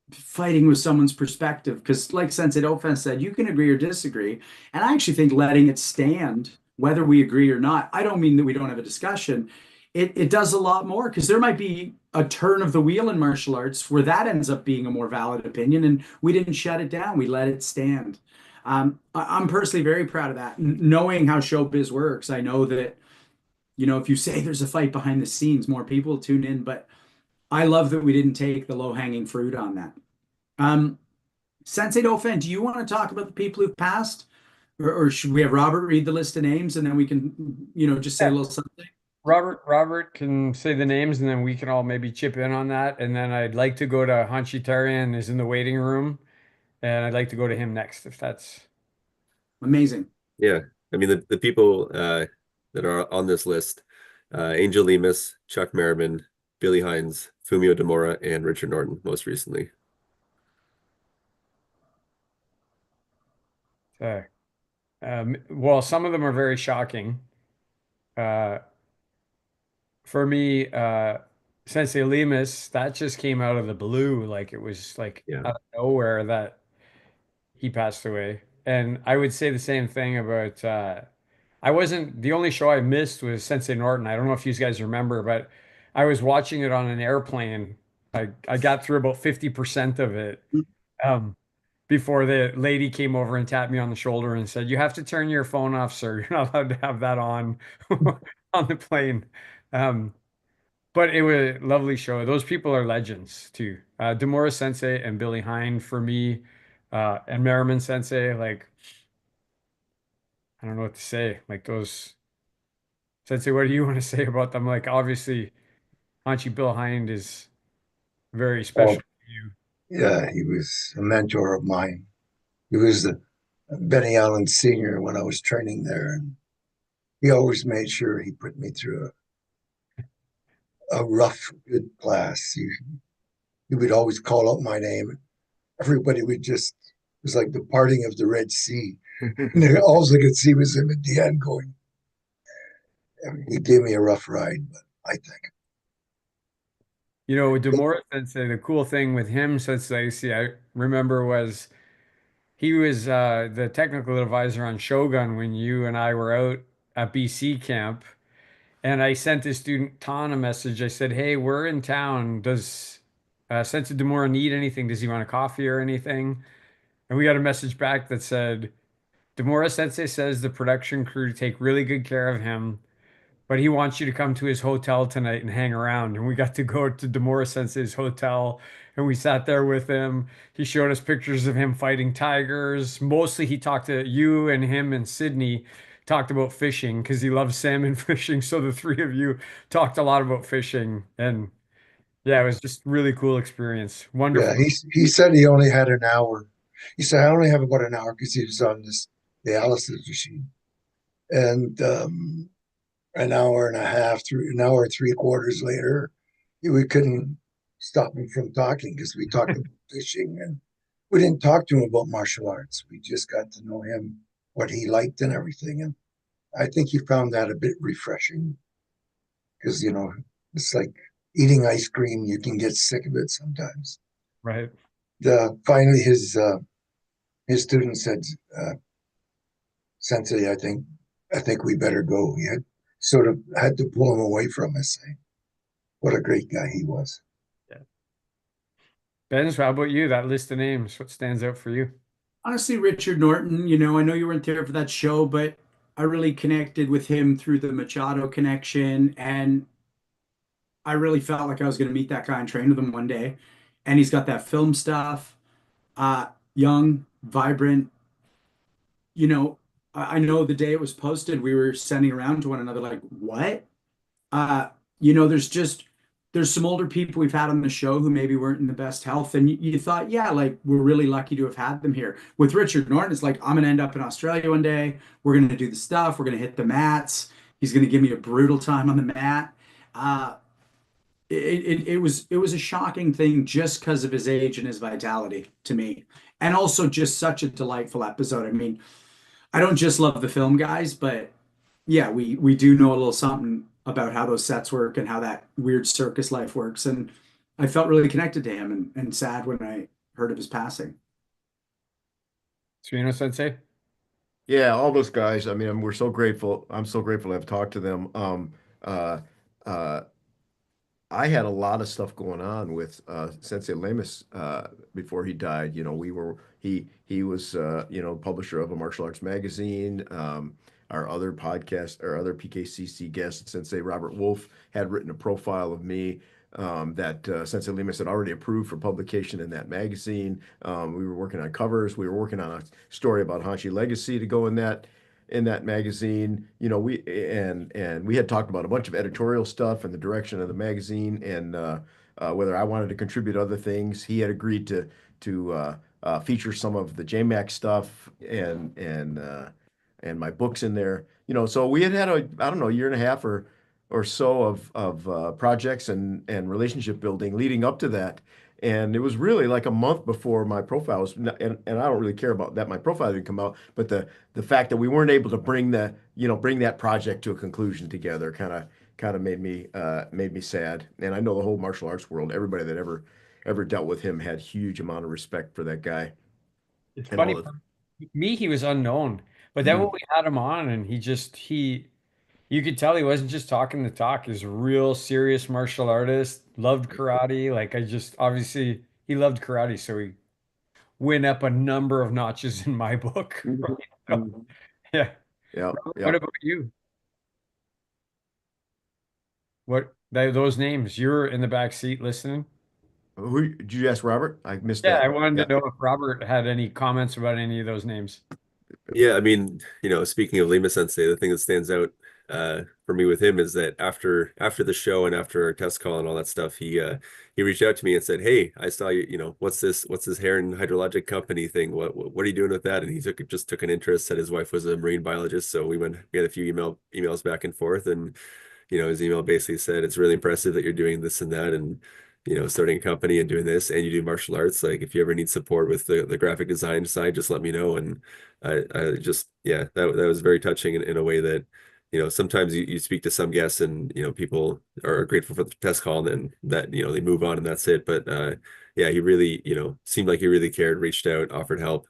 fighting with someone's perspective, because like Sensei Ofen said, you can agree or disagree, and I actually think letting it stand, whether we agree or not, I don't mean that we don't have a discussion, it does a lot more, because there might be a turn of the wheel in martial arts where that ends up being a more valid opinion and we didn't shut it down, we let it stand. I'm personally very proud of that. Knowing how showbiz works, I know that, you know, if you say there's a fight behind the scenes, more people will tune in, but I love that we didn't take the low-hanging fruit on that. Sensei Dauphin, do you want to talk about the people who've passed? Or should we have Robert read the list of names and then we can, you know, just say a little something? Robert can say the names and then we can all maybe chip in on that. And then I'd like to go to Hanchitarian is in the waiting room. And I'd like to go to him next if that's amazing. Yeah. I mean, the people that are on this list, Angel Lemus, Chuck Merriman, Billy Hines, Fumio Demora, and Richard Norton most recently. Well, some of them are very shocking. For me, Sensei Lemus, that just came out of the blue. Like it was like out of nowhere that he passed away. And I would say the same thing about I wasn't the only show I missed was Sensei Norton. I don't know if you guys remember, but I was watching it on an airplane. I got through about 50% of it. Before the lady came over and tapped me on the shoulder and said, "You have to turn your phone off, sir. You're not allowed to have that on on the plane." But it was a lovely show. Those people are legends too. Demora Sensei and Billy Hine for me, and Merriman Sensei. Like, I don't know what to say. Like those Sensei, what do you want to say about them? Like, obviously, Hanchi Bill Hine is very special Oh, to you. yeah, he was a mentor of mine. He was the Benny Allen Sr. when I was training there, and he always made sure he put me through a rough, good class. He would always call out my name. Everybody would just, it was like the parting of the Red Sea. And all I could see was him at the end going, I mean, he gave me a rough ride, but I think. You know, Demora Sensei, the cool thing with him, Sensei, see, I remember was he was the technical advisor on Shogun when you and I were out at BC camp. And I sent this student Ton a message. I said, "Hey, we're in town. Does Sensei Demora need anything? Does he want a coffee or anything?" And we got a message back that said, "Demora Sensei says the production crew take really good care of him, but he wants you to come to his hotel tonight and hang around." And we got to go to Demora Sensei's hotel and we sat there with him. He showed us pictures of him fighting tigers. Mostly he talked to you and him and Sydney talked about fishing because he loves salmon fishing. So the three of you talked a lot about fishing. And yeah, it was just really cool experience. Yeah, Wonderful. he said he only had an hour. He said I only have about an hour because he was on this dialysis machine, and an hour and a half through an hour and three quarters later, we couldn't stop him from talking because we talked about fishing and we didn't talk to him about martial arts. We just got to know him, what he liked and everything. And I think he found that a bit refreshing because, it's like eating ice cream. You can get sick of it sometimes. Right. Finally, his student said, Sensei, I think we better go. He had sort of had to pull him away from us, saying what a great guy he was. Yeah. Benz, how about you? That list of names, what stands out for you? Honestly, Richard Norton, I know you weren't there for that show, but I really connected with him through the Machado connection. And I really felt like I was going to meet that guy and train with him one day. And he's got that film stuff, young, vibrant. I know the day it was posted, we were sending around to one another like, what? Uh, there's some older people we've had on the show who maybe weren't in the best health, and you thought, yeah, like we're really lucky to have had them here. With Richard Norton, it's like I'm gonna end up in Australia one day. We're gonna do the stuff. We're gonna hit the mats. He's gonna give me a brutal time on the mat. Uh, it was a shocking thing just because of his age and his vitality to me, and also just such a delightful episode. I mean, I don't just love the film guys, but yeah, we do know a little something about how those sets work and how that weird circus life works. And I felt really connected to him and sad when I heard of his passing. Suino Sensei? Yeah, all those guys. I mean, we're so grateful. I'm so grateful to have talked to them. Uh, uh, I had a lot of stuff going on with Sensei Lemus before he died. He was publisher of a martial arts magazine. Our other podcast, our other PKCC guest, Sensei Robert Wolf, had written a profile of me that Sensei Lemus had already approved for publication in that magazine. We were working on covers. We were working on a story about Hanshi Legacy to go in that magazine. We had talked about a bunch of editorial stuff and the direction of the magazine and whether I wanted to contribute other things. He had agreed to feature some of the JMAC stuff and my books in there. So we had I don't know, a year and a half or so of projects and relationship building leading up to that. And it was really like a month before my profile was, and I don't really care about that. My profile didn't come out, but the fact that we weren't able to bring that project to a conclusion together kind of made me sad. And I know the whole martial arts world, everybody that ever dealt with him had huge amount of respect for that guy It's and all funny. the. Me, he was unknown. But then when we had him on and you could tell he wasn't just talking the talk. He's a real serious martial artist, loved karate. Like obviously he loved karate, so he went up a number of notches in my book. Right? Mhm. So, Mhm. yeah. Yeah, What yeah. about you? Those names? You were in the back seat listening? Who did you ask, Robert? I missed Yeah, I that. wanted Yeah. to know if Robert had any comments about any of those names. Yeah, I mean, speaking of Lima Sensei, the thing that stands out for me with him is that after the show and after our test call and all that stuff, he reached out to me and said, "Hey, I saw you. What's this hair and hydrologic company thing? What are you doing with that?" And he just took an interest. Said his wife was a marine biologist, so we had a few emails back and forth, and his email basically said, "It's really impressive that you're doing this and that, and starting a company and doing this, and you do martial arts. Like, if you ever need support with the graphic design side, just let me know." And I just, yeah, that was very touching in a way that, sometimes you speak to some guests and, people are grateful for the test call and then that, they move on and that's it. But yeah, he really, seemed like he really cared, reached out, offered help,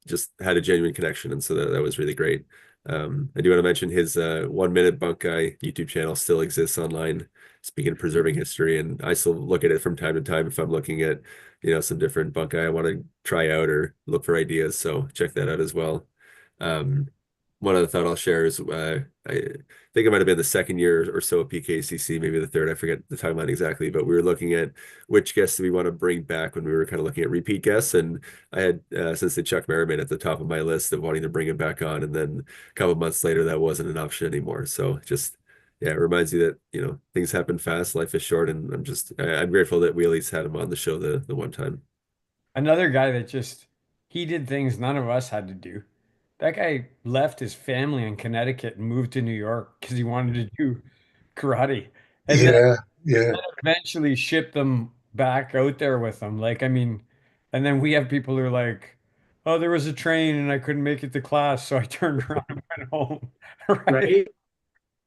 just had a genuine connection. And so that was really great. I do want to mention his 1 Minute Bunk Guy YouTube channel still exists online. Speaking of preserving history, and I still look at it from time to time if I'm looking at, some different bunk guy I want to try out or look for ideas. So check that out as well. Um, One other thought I'll share is I think it might have been the second year or so of PKCC, maybe the third. I forget the timeline exactly, but we were looking at which guests do we want to bring back when we were kind of looking at repeat guests. And I had Sensei Chuck Merriman at the top of my list of wanting to bring him back on. And then a couple of months later, that wasn't an option anymore. So just, yeah, it reminds you that, things happen fast, life is short. And I'm grateful that we at least had him on the show the one time. Another guy that he did things none of us had to do. That guy left his family in Connecticut and moved to New York because he wanted to do karate. And then Yeah, yeah. eventually shipped them back out there with him. Like, I mean, and then we have people who are like, oh, there was a train and I couldn't make it to class, so I turned around and went home. Right?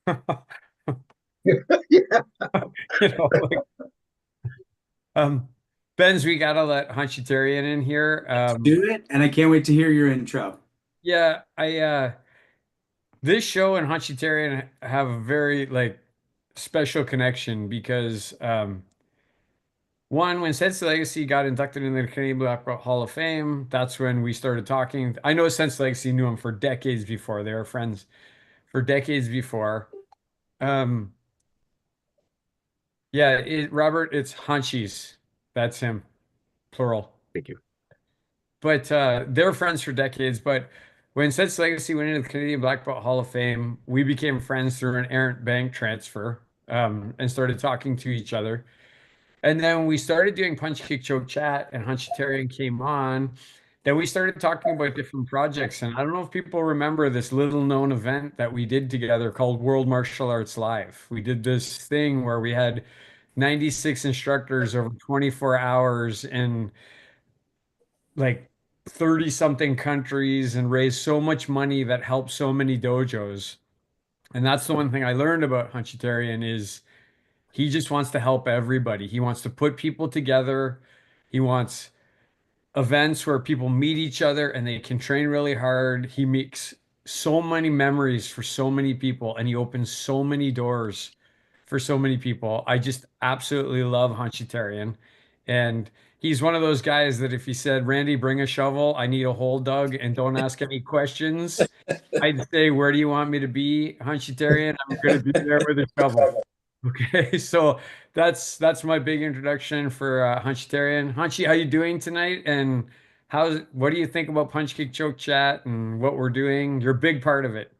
Right? Yeah. Like, Benz, we gotta let Hunchitarian in here. Do it, and I can't wait to hear your intro. Yeah, this show and Hunchitarian have a very like special connection because one, when Sense Legacy got inducted into the Canadian Black Belt Hall of Fame, that's when we started talking. I know Sense Legacy knew him for decades before. They were friends for decades before. Yeah, Robert, it's Hunchies. That's him, plural. Thank you. But they were friends for decades. But when Sense Legacy went into the Canadian Black Belt Hall of Fame, we became friends through an errant bank transfer and started talking to each other. And then we started doing Punch Kick Choke Chat, and Hunchitarian came on. Then we started talking about different projects. And I don't know if people remember this little known event that we did together called World Martial Arts Live. We did this thing where we had 96 instructors over 24 hours in like 30 something countries and raised so much money that helped so many dojos. And that's the one thing I learned about Hunchitarian is he just wants to help everybody. He wants to put people together. He wants events where people meet each other and they can train really hard. He makes so many memories for so many people and he opens so many doors for so many people. I just absolutely love Hunchitarian. And he's one of those guys that if he said, Randy, bring a shovel, I need a hole dug and don't ask any questions, I'd say, where do you want me to be, Hunchitarian? I'm going to be there with a shovel. Okay, so that's my big introduction for Hunchitarian. Hunchy, how you doing tonight? And what do you think about Punch Kick Choke Chat and what we're doing? You're a big part of it.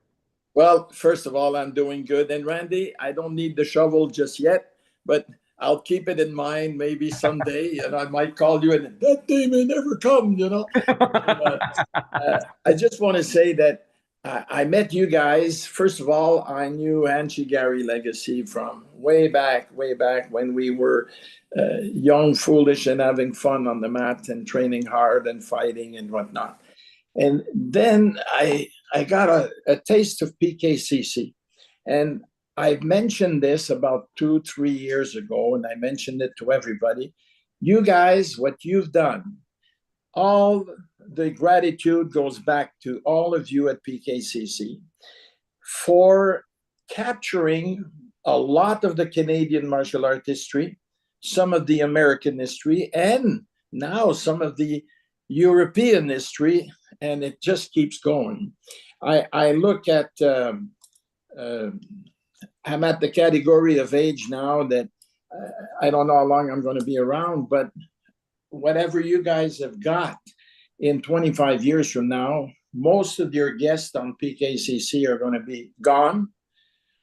Well, first of all, I'm doing good. And Randy, I don't need the shovel just yet, but I'll keep it in mind maybe someday, and I might call you, and that day may never come, I just want to say that I met you guys. First of all, I knew Anchi Gary Legacy from way back when we were young, foolish, and having fun on the mat and training hard and fighting and whatnot. And then I got a taste of PKCC. And I mentioned this about 2-3 years ago, and I mentioned it to everybody. You guys, what you've done, all the gratitude goes back to all of you at PKCC for capturing a lot of the Canadian martial art history, some of the American history, and now some of the European history, and it just keeps going. I look at, I'm at the category of age now that I don't know how long I'm going to be around, but whatever you guys have got in 25 years from now, most of your guests on PKCC are going to be gone,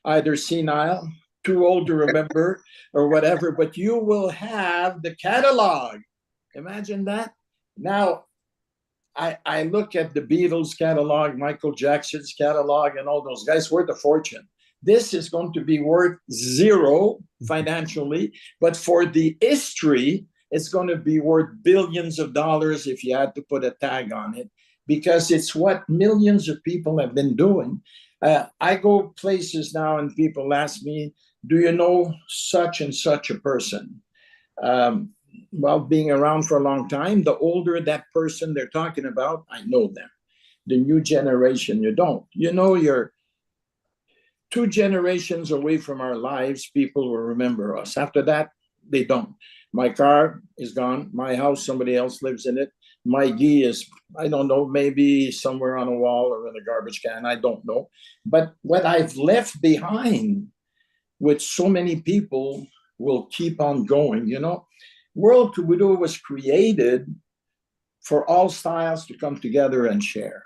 either senile, too old to remember, or whatever, but you will have the catalog. Imagine that. Now, I look at the Beatles catalog, Michael Jackson's catalog, and all those guys worth a fortune. This is going to be worth zero financially, but for the history, it's going to be worth billions of dollars if you had to put a tag on it, because it's what millions of people have been doing. I go places now and people ask me, do you know such and such a person? Well, being around for a long time, the older that person they're talking about, I know them. The new generation, you don't. You know, you're 2 generations away from our lives, people will remember us. After that, they don't. My car is gone. My house, somebody else lives in it. My gi is, I don't know, maybe somewhere on a wall or in a garbage can. I don't know. But what I've left behind with so many people will keep on going. You know, World Kubudo was created for all styles to come together and share.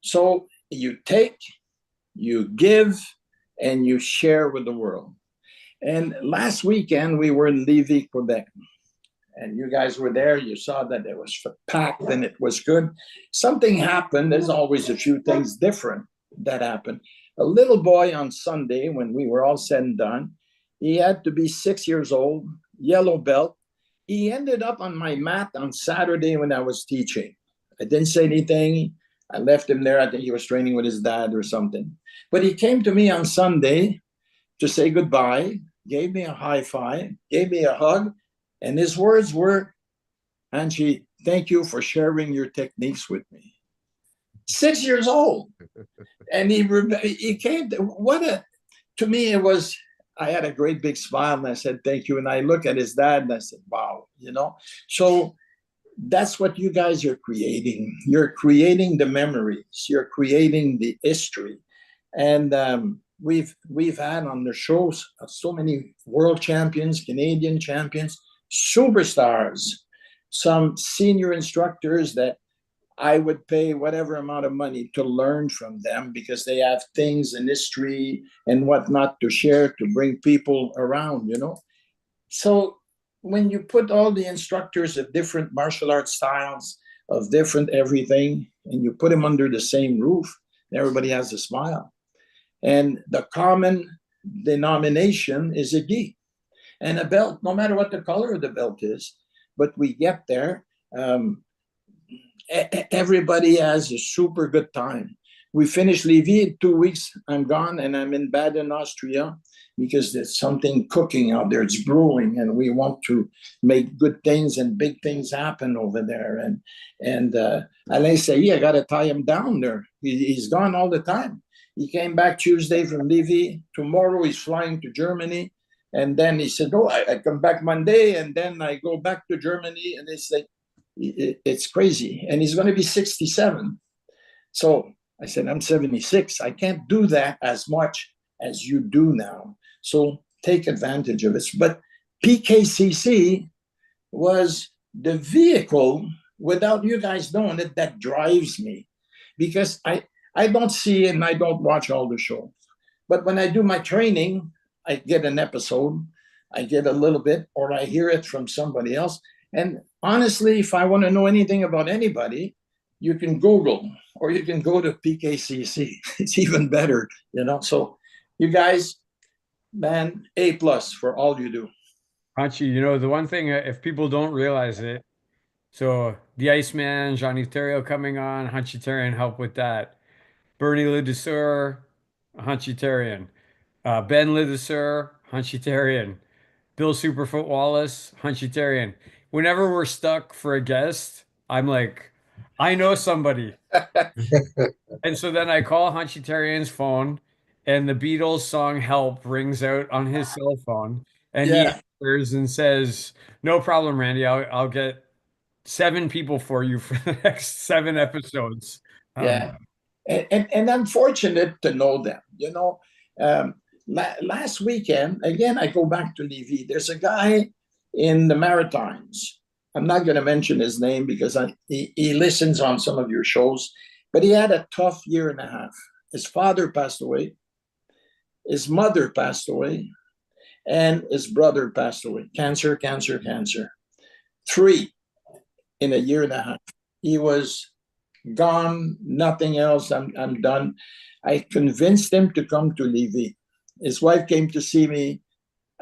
So you take, you give, and you share with the world. And last weekend, we were in Lévis, Quebec. And you guys were there. You saw that it was packed and it was good. Something happened. There's always a few things different that happen. A little boy on Sunday, when we were all said and done, he had to be 6 years old, yellow belt. He ended up on my mat on Saturday when I was teaching. I didn't say anything. I left him there. I think he was training with his dad or something. But he came to me on Sunday to say goodbye, gave me a high five, gave me a hug. And his words were, Angie, thank you for sharing your techniques with me. 6 years old. And he came to me, it was, I had a great big smile and I said, thank you. And I look at his dad and I said, wow, you know. So that's what you guys are creating. You're creating the memories. You're creating the history. And we've had on the shows so many world champions, Canadian champions, superstars, some senior instructors that I would pay whatever amount of money to learn from them because they have things in history and whatnot to share to bring people around, you know. So when you put all the instructors of different martial arts styles, of different everything, and you put them under the same roof, everybody has a smile. And the common denomination is a gi and a belt, no matter what the color of the belt is. But we get there. Everybody has a super good time. We finish Lévis in 2 weeks. I'm gone and I'm in Baden, Austria, because there's something cooking out there. It's brewing, and we want to make good things and big things happen over there. And Alain say, I got to tie him down there. He's gone all the time. He came back Tuesday from Lévis. Tomorrow he's flying to Germany. And then he said, I come back Monday, and then I go back to Germany. And it's like, it's crazy. And he's going to be 67. So I said, I'm 76. I can't do that as much as you do now. So take advantage of it. But PKCC was the vehicle, without you guys knowing it, that drives me. Because I don't see and I don't watch all the shows. But when I do my training, I get an episode, I get a little bit, or I hear it from somebody else. And honestly, if I want to know anything about anybody, you can Google or you can go to PKCC. It's even better, you know. So you guys, man, A+ for all you do. Hanchi, you know, the one thing, if people don't realize it, so the Iceman, Johnny Terrio coming on, Hanchi Terrian helped with that. Bernie Ledesseur, Hanchi Terrian. Ben Ledesseur, Hanchi Terrian. Bill Superfoot Wallace, Hanchi Terrian. Whenever we're stuck for a guest, I'm like, I know somebody. And so then I call Hanchi Terrian's phone, and the Beatles song Help rings out on his cell phone. And he Yeah, answers and says, no problem, Randy. I'll get 7 people for you for the next 7 episodes. yeah. And I'm fortunate to know them. You know, last weekend, again, I go back to Lévis. There's a guy in the Maritimes. I'm not going to mention his name because he listens on some of your shows, but he had a tough year and a half. His father passed away, his mother passed away, and his brother passed away. Cancer, cancer, cancer. 3 in a year and a half. He was gone, nothing else. I'm done. I convinced him to come to Lévis. His wife came to see me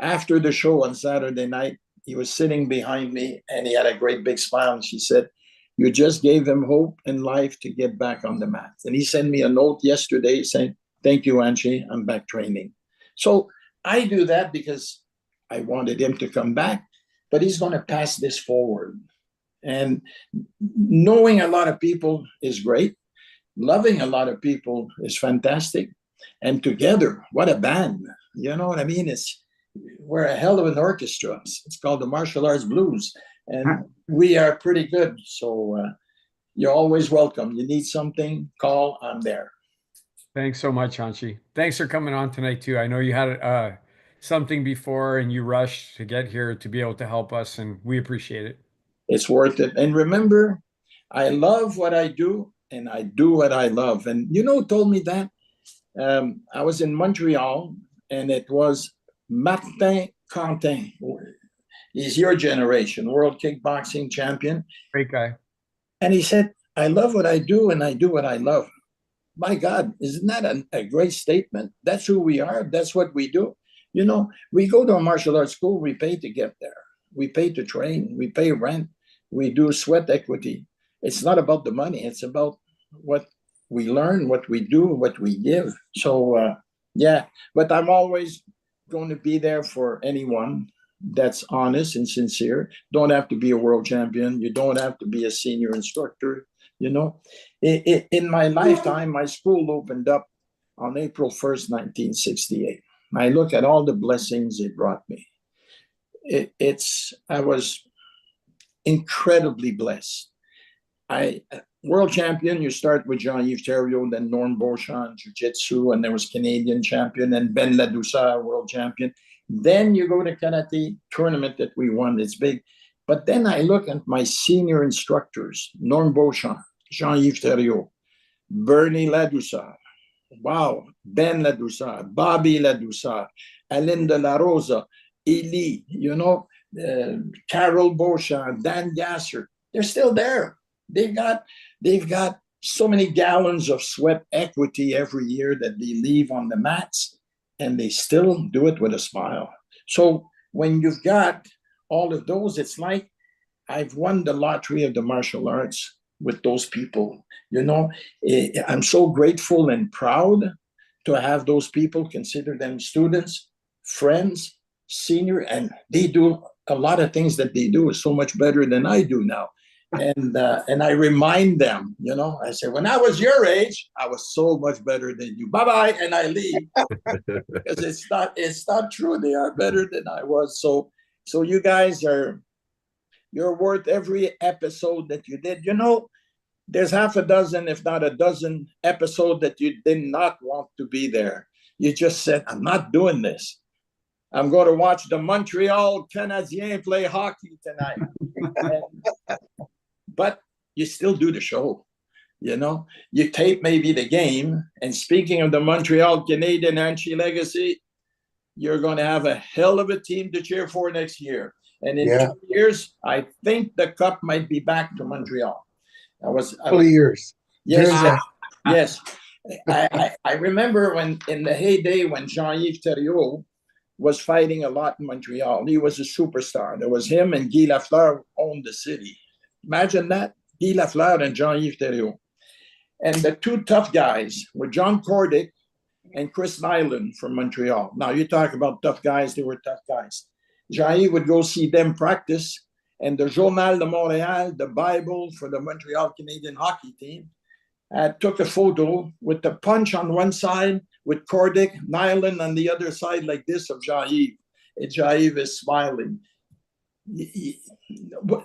after the show on Saturday night. He was sitting behind me and he had a great big smile. And she said, you just gave him hope in life to get back on the mat. And he sent me a note yesterday saying, Thank you, Angie. I'm back training. So I do that because I wanted him to come back, but he's going to pass this forward. And knowing a lot of people is great. Loving a lot of people is fantastic. And together, what a band. You know what I mean? We're a hell of an orchestra. It's called the Martial Arts Blues. And we are pretty good. So you're always welcome. You need something, call, I'm there. Thanks so much, Hanshi. Thanks for coming on tonight too. I know you had something before and you rushed to get here to be able to help us, and we appreciate it. It's worth it. And remember, I love what I do, and I do what I love. And you know who told me that? I was in Montreal, and it was Martin Quentin. He's your generation, world kickboxing champion. Great guy. And he said, I love what I do, and I do what I love. My God, isn't that a great statement? That's who we are. That's what we do. You know, we go to a martial arts school, we pay to get there. We pay to train, we pay rent, we do sweat equity. It's not about the money. It's about what we learn, what we do, what we give. So, yeah, but I'm always going to be there for anyone that's honest and sincere. Don't have to be a world champion. You don't have to be a senior instructor. You know, in my lifetime, my school opened up on April 1st, 1968. I look at all the blessings it brought me. I was incredibly blessed. World champion, you start with Jean-Yves Thériault, then Norm Beauchamp, Jiu-Jitsu, and there was Canadian champion, and Ben Ladouceur, world champion. Then you go to karate tournament that we won. It's big. But then I look at my senior instructors, Norm Beauchamp, Jean-Yves Thériault, Bernie Ladouceur, wow, Ben Ladouceur, Bobby Ladouceur, Alain de la Rosa, Eli, you know, Carol Beauchamp, Dan Gasser. They're still there. They've got so many gallons of sweat equity every year that they leave on the mats, and they still do it with a smile. So when you've got all of those, it's like I've won the lottery of the martial arts with those people. You know, I'm so grateful and proud to have those people, consider them students, friends, senior, and they do a lot of things that they do is so much better than I do now. And I remind them, you know, I say, when I was your age, I was so much better than you. Bye-bye, and I leave. Because it's not true. They are better than I was. So you guys you're worth every episode that you did. You know, there's half a dozen, if not a dozen episodes that you did not want to be there. You just said, I'm not doing this. I'm going to watch the Montreal Canadiens play hockey tonight. But you still do the show. You know, you tape maybe the game. And speaking of the Montreal Canadian Anchi legacy, you're going to have a hell of a team to cheer for next year. And in 2 years, I think the cup might be back to Montreal. Couple of years. Yes, yes. I remember when in the heyday when Jean-Yves Thériault was fighting a lot in Montreal. He was a superstar. There was him and Guy Lafleur owned the city. Imagine that, Guy Lafleur and Jean-Yves Thériault. And the two tough guys were John Cordick and Chris Nyland from Montreal. Now, you talk about tough guys, they were tough guys. Jean-Yves would go see them practice, and the Journal de Montréal, the Bible for the Montreal Canadian hockey team, took a photo with the punch on one side, with Cordick, Nyland on the other side like this of Jean-Yves. And Jean-Yves is smiling.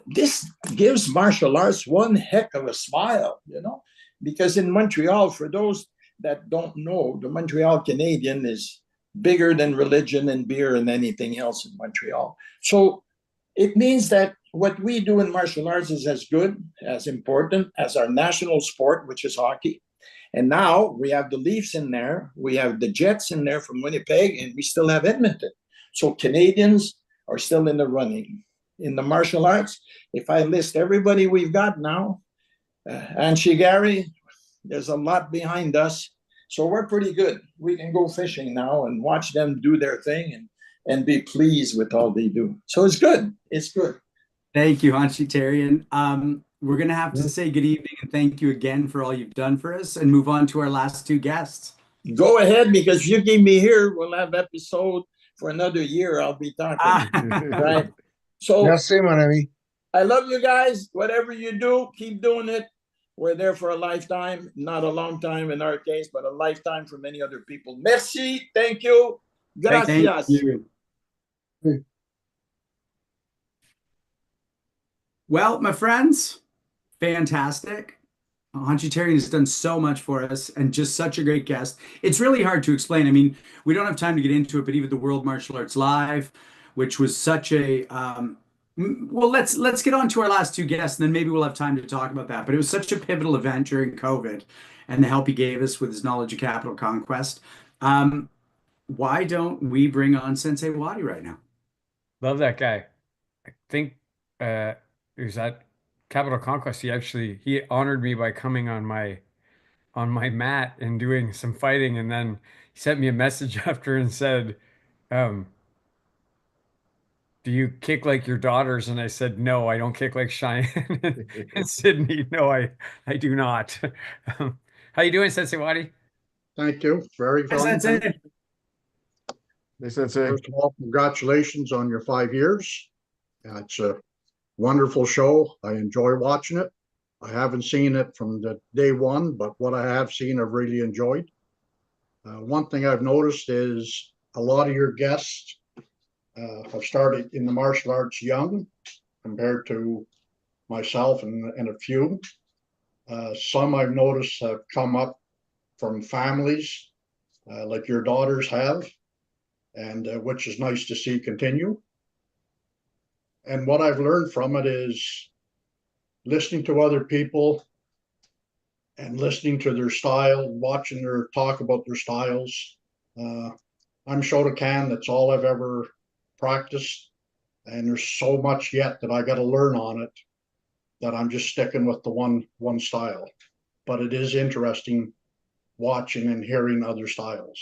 This gives martial arts one heck of a smile, you know, because in Montreal, for those that don't know, the Montreal Canadian is bigger than religion and beer and anything else in Montreal. So it means that what we do in martial arts is as good, as important as our national sport, which is hockey. And now we have the Leafs in there, we have the Jets in there from Winnipeg, and we still have Edmonton. So Canadians are still in the running. In the martial arts, if I list everybody we've got now, Anchi Gary, there's a lot behind us. So we're pretty good. We can go fishing now and watch them do their thing and be pleased with all they do. So it's good. It's good. Thank you, Hanshi Therrien. We're going to have to say good evening and thank you again for all you've done for us and move on to our last two guests. go ahead, because if you keep me here, we'll have episode for another year. I'll be talking, right? So Merci, mon ami. I love you guys. Whatever you do, keep doing it. We're there for a lifetime, not a long time in our case, but a lifetime for many other people. Merci. Thank you. Gracias. Thank you. Well, my friends, fantastic. Hanshi Terry has done so much for us and just such a great guest. It's really hard to explain. I mean, we don't have time to get into it, but even the World Martial Arts Live, which was such a well, let's get on to our last two guests, and then maybe we'll have time to talk about that. But it was such a pivotal event during COVID, and the help he gave us with his knowledge of capital conquest. Why don't we bring on Sensei Wadi right now? Love that guy. I think it was at Capital Conquest. He honored me by coming on my mat and doing some fighting, and then he sent me a message after and said, um, "Do you kick like your daughters?" And I said, "No, I don't kick like Cheyenne and Sydney. No, I do not." How you doing, Sensei Wadi? Thank you. Very Hi, fine. Sensei. Hey, Sensei. First of all, congratulations on your 5 years. It's a wonderful show. I enjoy watching it. I haven't seen it from the day one, but what I have seen, I've really enjoyed. One thing I've noticed is a lot of your guests have started in the martial arts young compared to myself and a few. Some I've noticed have come up from families like your daughters have, and which is nice to see continue. And what I've learned from it is listening to other people and listening to their style, watching their talk about their styles. I'm Shotokan, that's all I've ever practiced. And there's so much yet that I got to learn on it that I'm just sticking with the one style. But it is interesting watching and hearing other styles.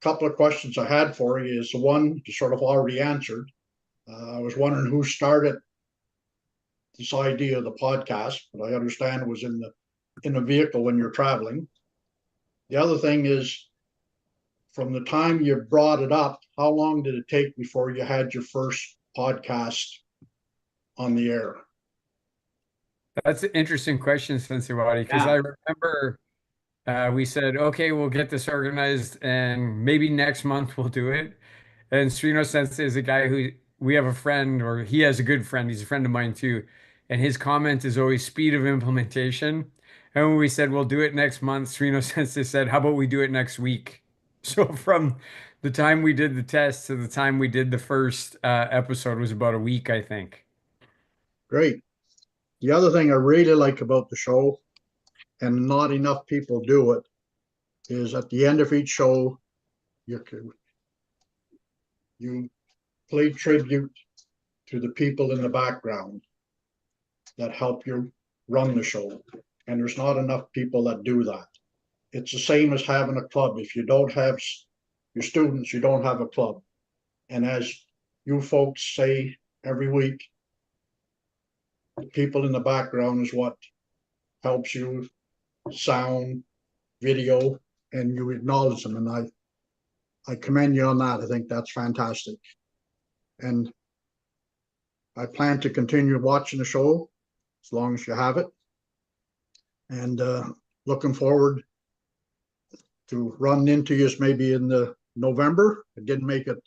Couple of questions I had for you is the one you sort of already answered. I was wondering who started this idea of the podcast, but I understand it was in the vehicle when you're traveling. The other thing is, from the time you brought it up, how long did it take before you had your first podcast on the air? That's an interesting question, Sensei Wadi, because I remember we said, okay, we'll get this organized and maybe next month we'll do it. And Srino Sensei is a guy who we have a friend, or he has a good friend. He's a friend of mine too. And his comment is always speed of implementation. And when we said we'll do it next month, Srino Sensei said, how about we do it next week? So from the time we did the test to the time we did the first episode was about a week, I think. Great. The other thing I really like about the show, and not enough people do it, is at the end of each show, you play tribute to the people in the background that help you run the show. And there's not enough people that do that. It's the same as having a club. If you don't have your students, you don't have a club. And as you folks say every week, the people in the background is what helps you sound, video, and you acknowledge them. And I commend you on that. I think that's fantastic. And I plan to continue watching the show as long as you have it. And looking forward to running into you maybe in the November. I didn't make it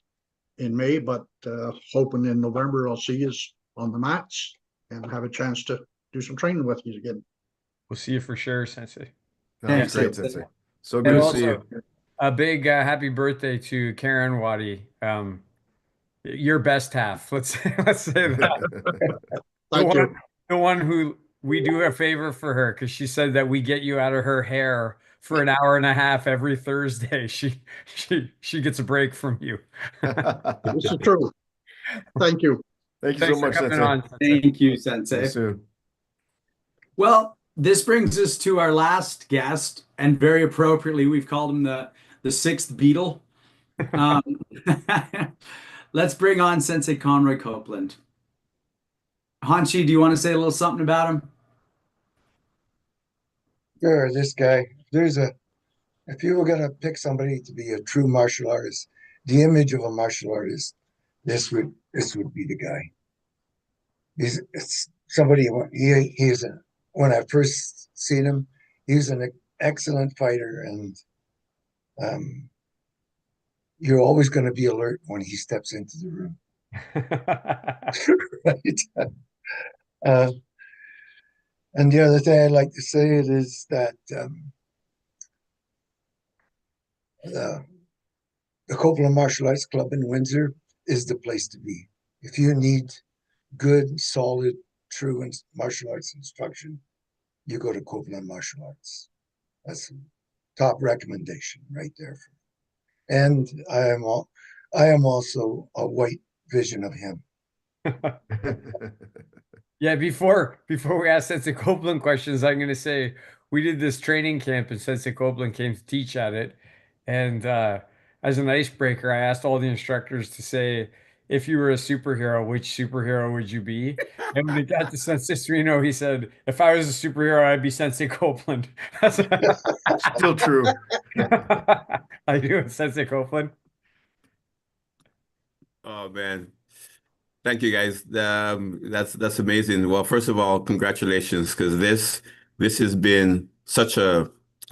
in May, but hoping in November I'll see you on the mats and have a chance to do some training with you again. We'll see you for sure, Sensei. That's great, Sensei. So And good to also, see you. a big happy birthday to Karen Wadi. Your best half. Let's say that. Thank you. The one who we do a favor for her because she said that we get you out of her hair for an hour and a half every Thursday. She gets a break from you. This is true. Thank you. Thank you Thanks so for much, coming Sensei. on, Sensei. Thank you, See you Sensei. soon. Well, this brings us to our last guest, and very appropriately, we've called him the sixth Beatle. Let's bring on Sensei Conroy Copeland. Hanshi, do you want to say a little something about him? Sure, this guy. There's a If you were gonna pick somebody to be a true martial artist, the image of a martial artist, this would be the guy. It's somebody he's a when I first seen him, he's an excellent fighter, and um, you're always going to be alert when he steps into the room, right? Uh, and the other thing I'd like to say is that the, the Copeland Martial Arts Club in Windsor is the place to be. If you need good, solid, true martial arts instruction, you go to Copeland Martial Arts. That's a top recommendation right there. And I am also a white vision of him. Yeah, before we ask Sensei Copeland questions, I'm gonna say we did this training camp and Sensei Copeland came to teach at it. And as an icebreaker, I asked all the instructors to say, if you were a superhero, which superhero would you be? And when it got to Sensei Sereno, he said, if I was a superhero, I'd be Sensei Copeland. Still true. I do, Sensei Copeland. Oh man. Thank you guys. That's amazing. Well, first of all, congratulations, because this has been such a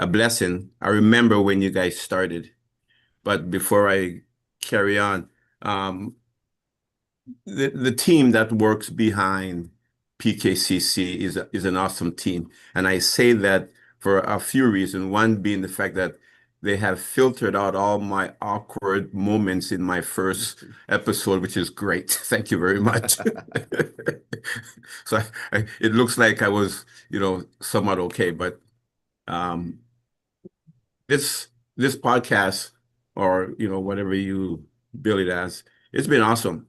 blessing. I remember when you guys started, but before I carry on, the team that works behind PKCC is an awesome team, and I say that for a few reasons. One being the fact that they have filtered out all my awkward moments in my first episode, which is great. Thank you very much. So it looks like I was, somewhat okay, but um, this podcast, or whatever you bill it as, it's been awesome.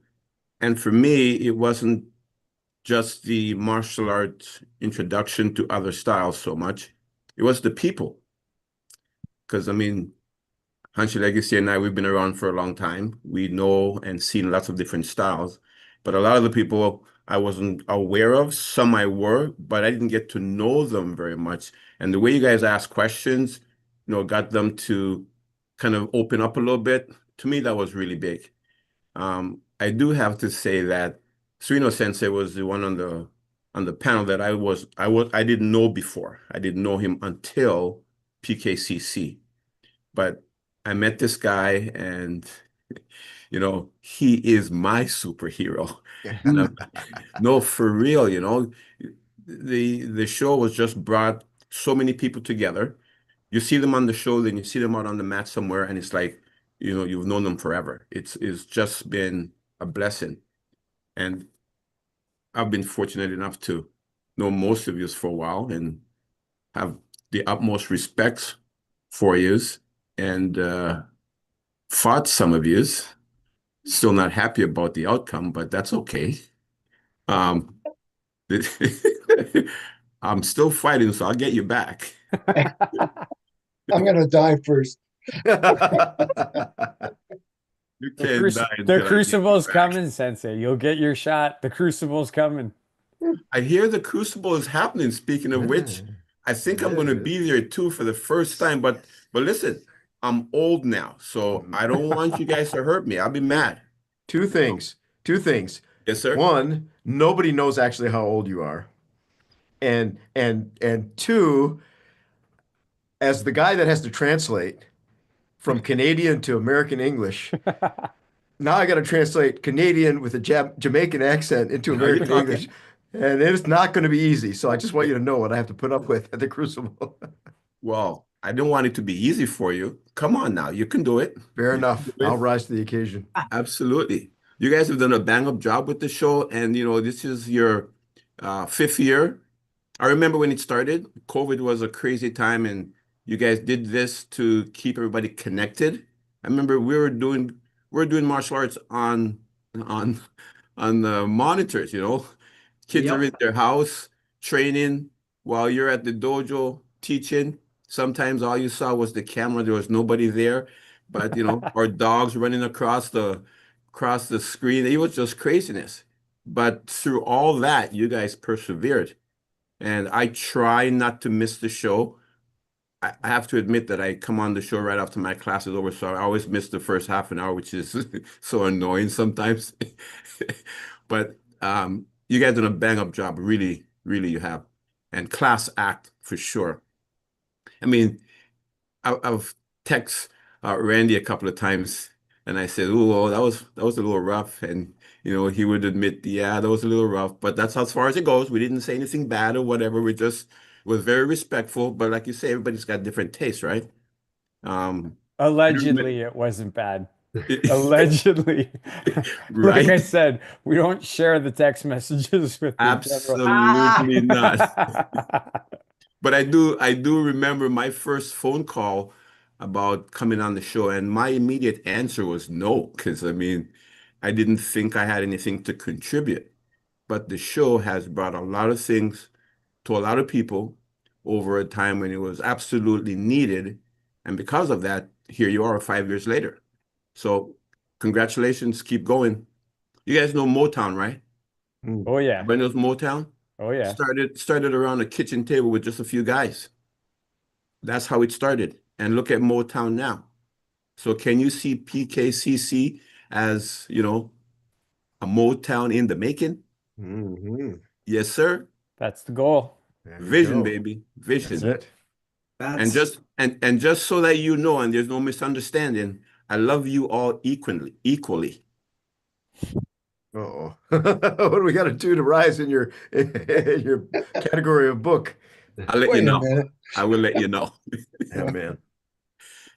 And for me, it wasn't just the martial arts introduction to other styles so much. It was the people. Because, I mean, Hanshi Legacy and I, we've been around for a long time. We know and seen lots of different styles. But a lot of the people I wasn't aware of, some I were, but I didn't get to know them very much. And the way you guys ask questions, got them to kind of open up a little bit. To me, that was really big. I do have to say that Sereno Sensei was the one on the panel that I didn't know before. I didn't know him until PKCC. But I met this guy, and he is my superhero. And no, for real, the show was just brought so many people together. You see them on the show, then you see them out on the mat somewhere, and it's like, you've known them forever. It's just been a blessing. And I've been fortunate enough to know most of you for a while and have the utmost respect for you, and fought some of you. Still not happy about the outcome, but that's okay. Um, I'm still fighting, so I'll get you back. I'm gonna die first. You can't die The until I get you crucible's back. coming, Sensei. You'll get your shot. The crucible's coming. I hear the crucible is happening. Speaking of which, I think I'm going to be there too for the first time. But listen, I'm old now, so I don't want you guys to hurt me. I'll be mad. Two things. Yes, sir. One, nobody knows actually how old you are. And two, as the guy that has to translate from Canadian to American English, now I got to translate Canadian with a Jamaican accent into Now you're American talking. English. And it's not going to be easy. So I just want you to know what I have to put up with at the Crucible. Well, I don't want it to be easy for you. Come on now, you can do it. Fair enough. I'll rise to the occasion. Absolutely. You guys have done a bang-up job with the show, and this is your fifth year. I remember when it started, COVID was a crazy time, and you guys did this to keep everybody connected. I remember we were doing martial arts on the monitors, Kids are in their house training while you're at the dojo teaching. Sometimes all you saw was the camera. There was nobody there, but our dogs running across the screen. It was just craziness. But through all that, you guys persevered. And I try not to miss the show. I have to admit that I come on the show right after my class is over, so I always miss the first half an hour, which is so annoying sometimes. But you guys done a bang up job, really, really you have, and class act for sure. I mean, I've text Randy a couple of times, and I said, "Oh, that was a little rough," and he would admit, "Yeah, that was a little rough," but that's as far as it goes. We didn't say anything bad or whatever. We just was very respectful. But like you say, everybody's got different tastes, right? I do admit, Allegedly, it wasn't bad. Allegedly. Like I right? said, we don't share the text messages with the general. Absolutely not. But I do remember my first phone call about coming on the show, and my immediate answer was no, because I mean, I didn't think I had anything to contribute. But the show has brought a lot of things to a lot of people over a time when it was absolutely needed. And because of that, here you are 5 years later. So congratulations, keep going. You guys know Motown, right? Oh yeah. Everybody knows Motown? Oh yeah. Started around a kitchen table with just a few guys. That's how it started. And look at Motown now. So can you see PKCC as, a Motown in the making? Hmm. Yes, sir. That's the goal. There you Vision, go. baby. That's Vision. it. And That's just so that you know, and there's no misunderstanding, I love you all equally. Uh-oh. What do we got to do to rise in your in your category of book? I'll let you Wait a know. minute. I will let you know. Yeah, man.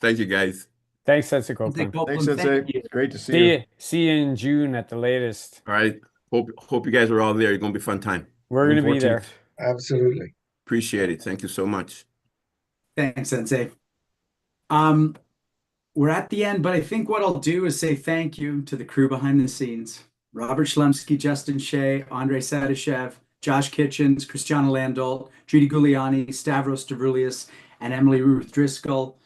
Thank you, guys. Thanks, Sensei Sensei Copeland. Thanks, Copeland, Sensei. thank you. Great to see See you. you, see you in June at the latest. All right. Hope you guys are all there. It's gonna be a fun time. We're June gonna be there. 14th. Absolutely. Appreciate it. Thank you so much. Thanks, Sensei. We're at the end, but I think what I'll do is say thank you to the crew behind the scenes. Robert Schlemsky, Justin Shea, Andrei Sadashev, Josh Kitchens, Christiana Landolt, Judy Gugliani, Stavros Stavroulias, and Emily Ruth Driscoll.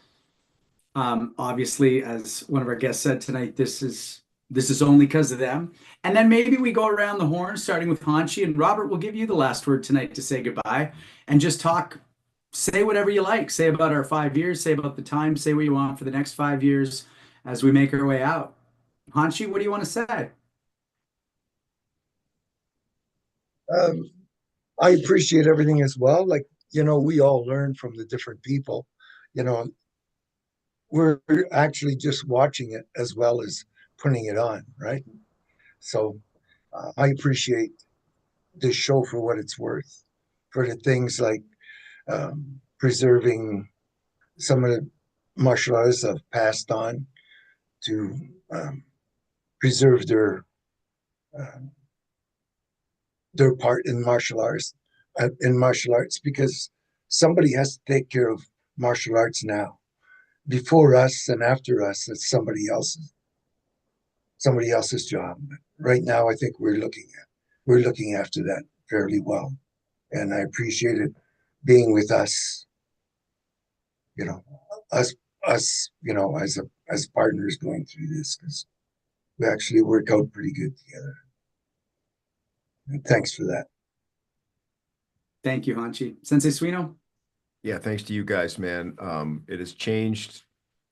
Obviously, as one of our guests said tonight, this is only because of them. And then maybe we go around the horn, starting with Hanshi, and Robert will give you the last word tonight to say goodbye and just talk. Say whatever you like. Say about our 5 years, say about the time, say what you want for the next 5 years as we make our way out. Hanshi, what do you want to say? Um, I appreciate everything as well. Like, we all learn from the different people. You know, we're actually just watching it as well as putting it on, right? So I appreciate this show for what it's worth, for the things like preserving some of the martial artists have passed on to preserve uh, their part in martial arts, because somebody has to take care of martial arts now. Before us and after us, it's somebody else's job. But right now, I think we're looking after that fairly well, and I appreciated being with us. You know, us. As partners going through this, because we actually work out pretty good together. And thanks for that. Thank you, Hanshi. Sensei Suino? Yeah, thanks to you guys, man. It has changed.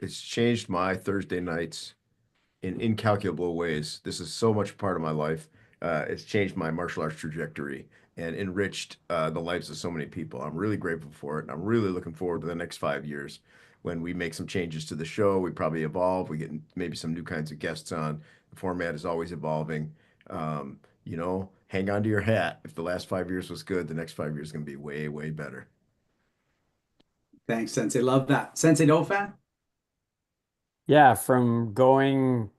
It's changed my Thursday nights in incalculable ways. This is so much part of my life. It's changed my martial arts trajectory and enriched the lives of so many people. I'm really grateful for it, and I'm really looking forward to the next 5 years when we make some changes to the show. We probably evolve. We get maybe some new kinds of guests on. The format is always evolving. Hang on to your hat. If the last 5 years was good, the next 5 years is going to be way, way better. Thanks, Sensei. Love that. Sensei Dofan? Yeah, from going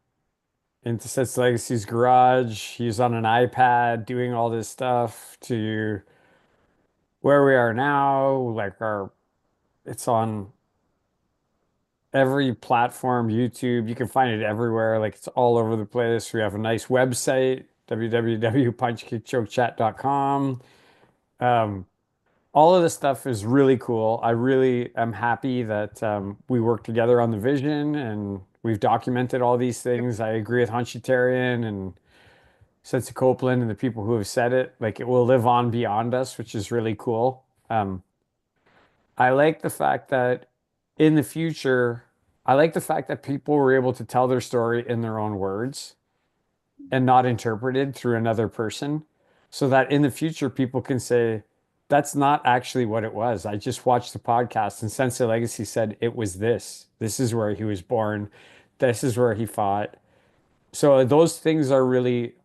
into Sets Legacy's garage, he's on an iPad doing all this stuff to where we are now, it's on every platform, YouTube, you can find it everywhere, like it's all over the place. We have a nice website, www.punchkickchokechat.com. All of this stuff is really cool. I really am happy that we work together on the vision and we've documented all these things. I agree with Hunchitarian and Sensei Copeland and the people who have said it. Like it will live on beyond us, which is really cool. I like the fact that in the future, I like the fact that people were able to tell their story in their own words and not interpreted through another person, so that in the future people can say, that's not actually what it was. I just watched the podcast and Sensei Legacy said it was this. This is where he was born. This is where he fought. So those things are really,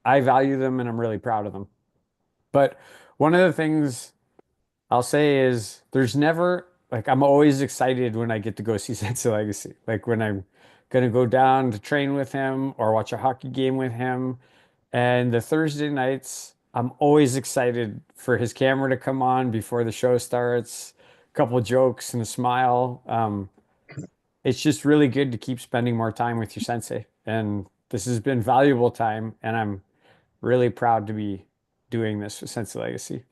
I value them and I'm really proud of them. But one of the things I'll say is there's never, like, I'm always excited when I get to go see Sensei Legacy. Like when I'm going to go down to train with him or watch a hockey game with him. And the Thursday nights, I'm always excited for his camera to come on before the show starts, a couple of jokes and a smile. It's just really good to keep spending more time with your sensei. And this has been valuable time. And I'm really proud to be doing this with Sensei Legacy.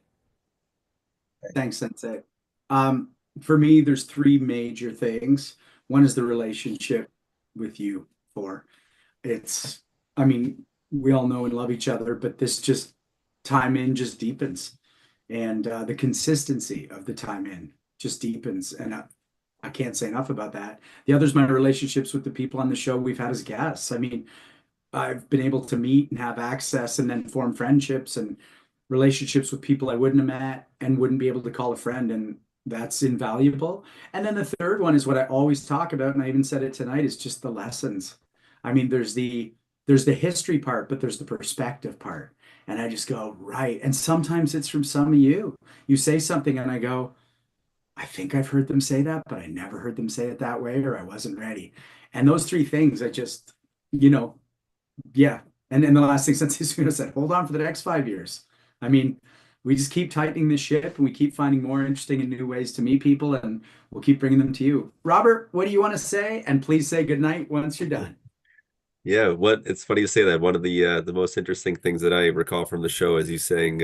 Thanks, Sensei. For me, there's three major things. One is the relationship with you four. I mean, we all know and love each other, but this just time in just deepens. And the consistency of the time in just deepens. And I can't say enough about that. The other is my relationships with the people on the show we've had as guests. I mean, I've been able to meet and have access and then form friendships and relationships with people I wouldn't have met and wouldn't be able to call a friend. And that's invaluable. And then the third one is what I always talk about, and I even said it tonight, is just the lessons. I mean, there's the history part, but there's the perspective part. And I just go, right. And sometimes it's from some of you. You say something and I go, I think I've heard them say that, but I never heard them say it that way, or I wasn't ready. And those three things, I just, yeah. And the last thing Sensei Suno said, hold on for the next 5 years. I mean, we just keep tightening the ship and we keep finding more interesting and new ways to meet people, and we'll keep bringing them to you. Robert, what do you want to say? And please say goodnight once you're done. Yeah, it's funny you say that. One of the most interesting things that I recall from the show is you saying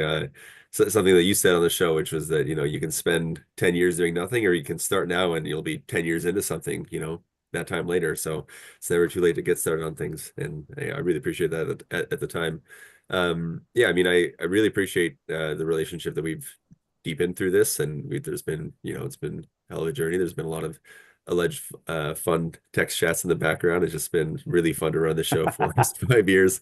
something that you said on the show, which was that, you can spend 10 years doing nothing, or you can start now and you'll be 10 years into something, that time later. So it's never too late to get started on things. And I really appreciate that at the time. Yeah, I mean, I really appreciate the relationship that we've deepened through this, and there's been, it's been a hell of a journey. There's been a lot of alleged fun text chats in the background. It's just been really fun to run the show for almost 5 years.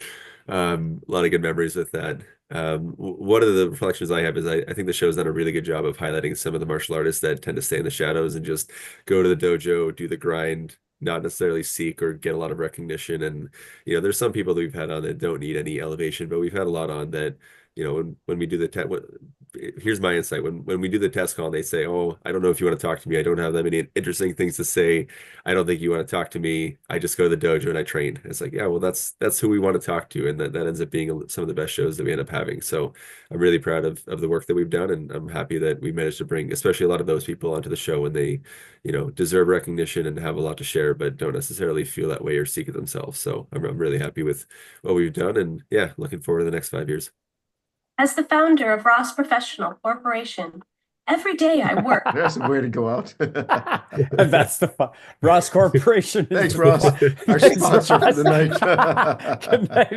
A lot of good memories with that. One of the reflections I have is I think the show's done a really good job of highlighting some of the martial artists that tend to stay in the shadows and just go to the dojo, do the grind, not necessarily seek or get a lot of recognition. And there's some people that we've had on that don't need any elevation, but we've had a lot on that. When we do the test, here's my insight. When we do the test call, and they say, "Oh, I don't know if you want to talk to me. I don't have that many interesting things to say. I don't think you want to talk to me. I just go to the dojo and I train." It's like, yeah, well, that's who we want to talk to, and that ends up being some of the best shows that we end up having. So I'm really proud of the work that we've done, and I'm happy that we managed to bring, especially a lot of those people onto the show when they, deserve recognition and have a lot to share, but don't necessarily feel that way or seek it themselves. So I'm really happy with what we've done, and yeah, looking forward to the next 5 years. As the founder of Ross Professional Corporation, every day I work. There's a way to go out. That's the Ross Corporation. Thanks, Ross. Our sponsor for the night. Good night.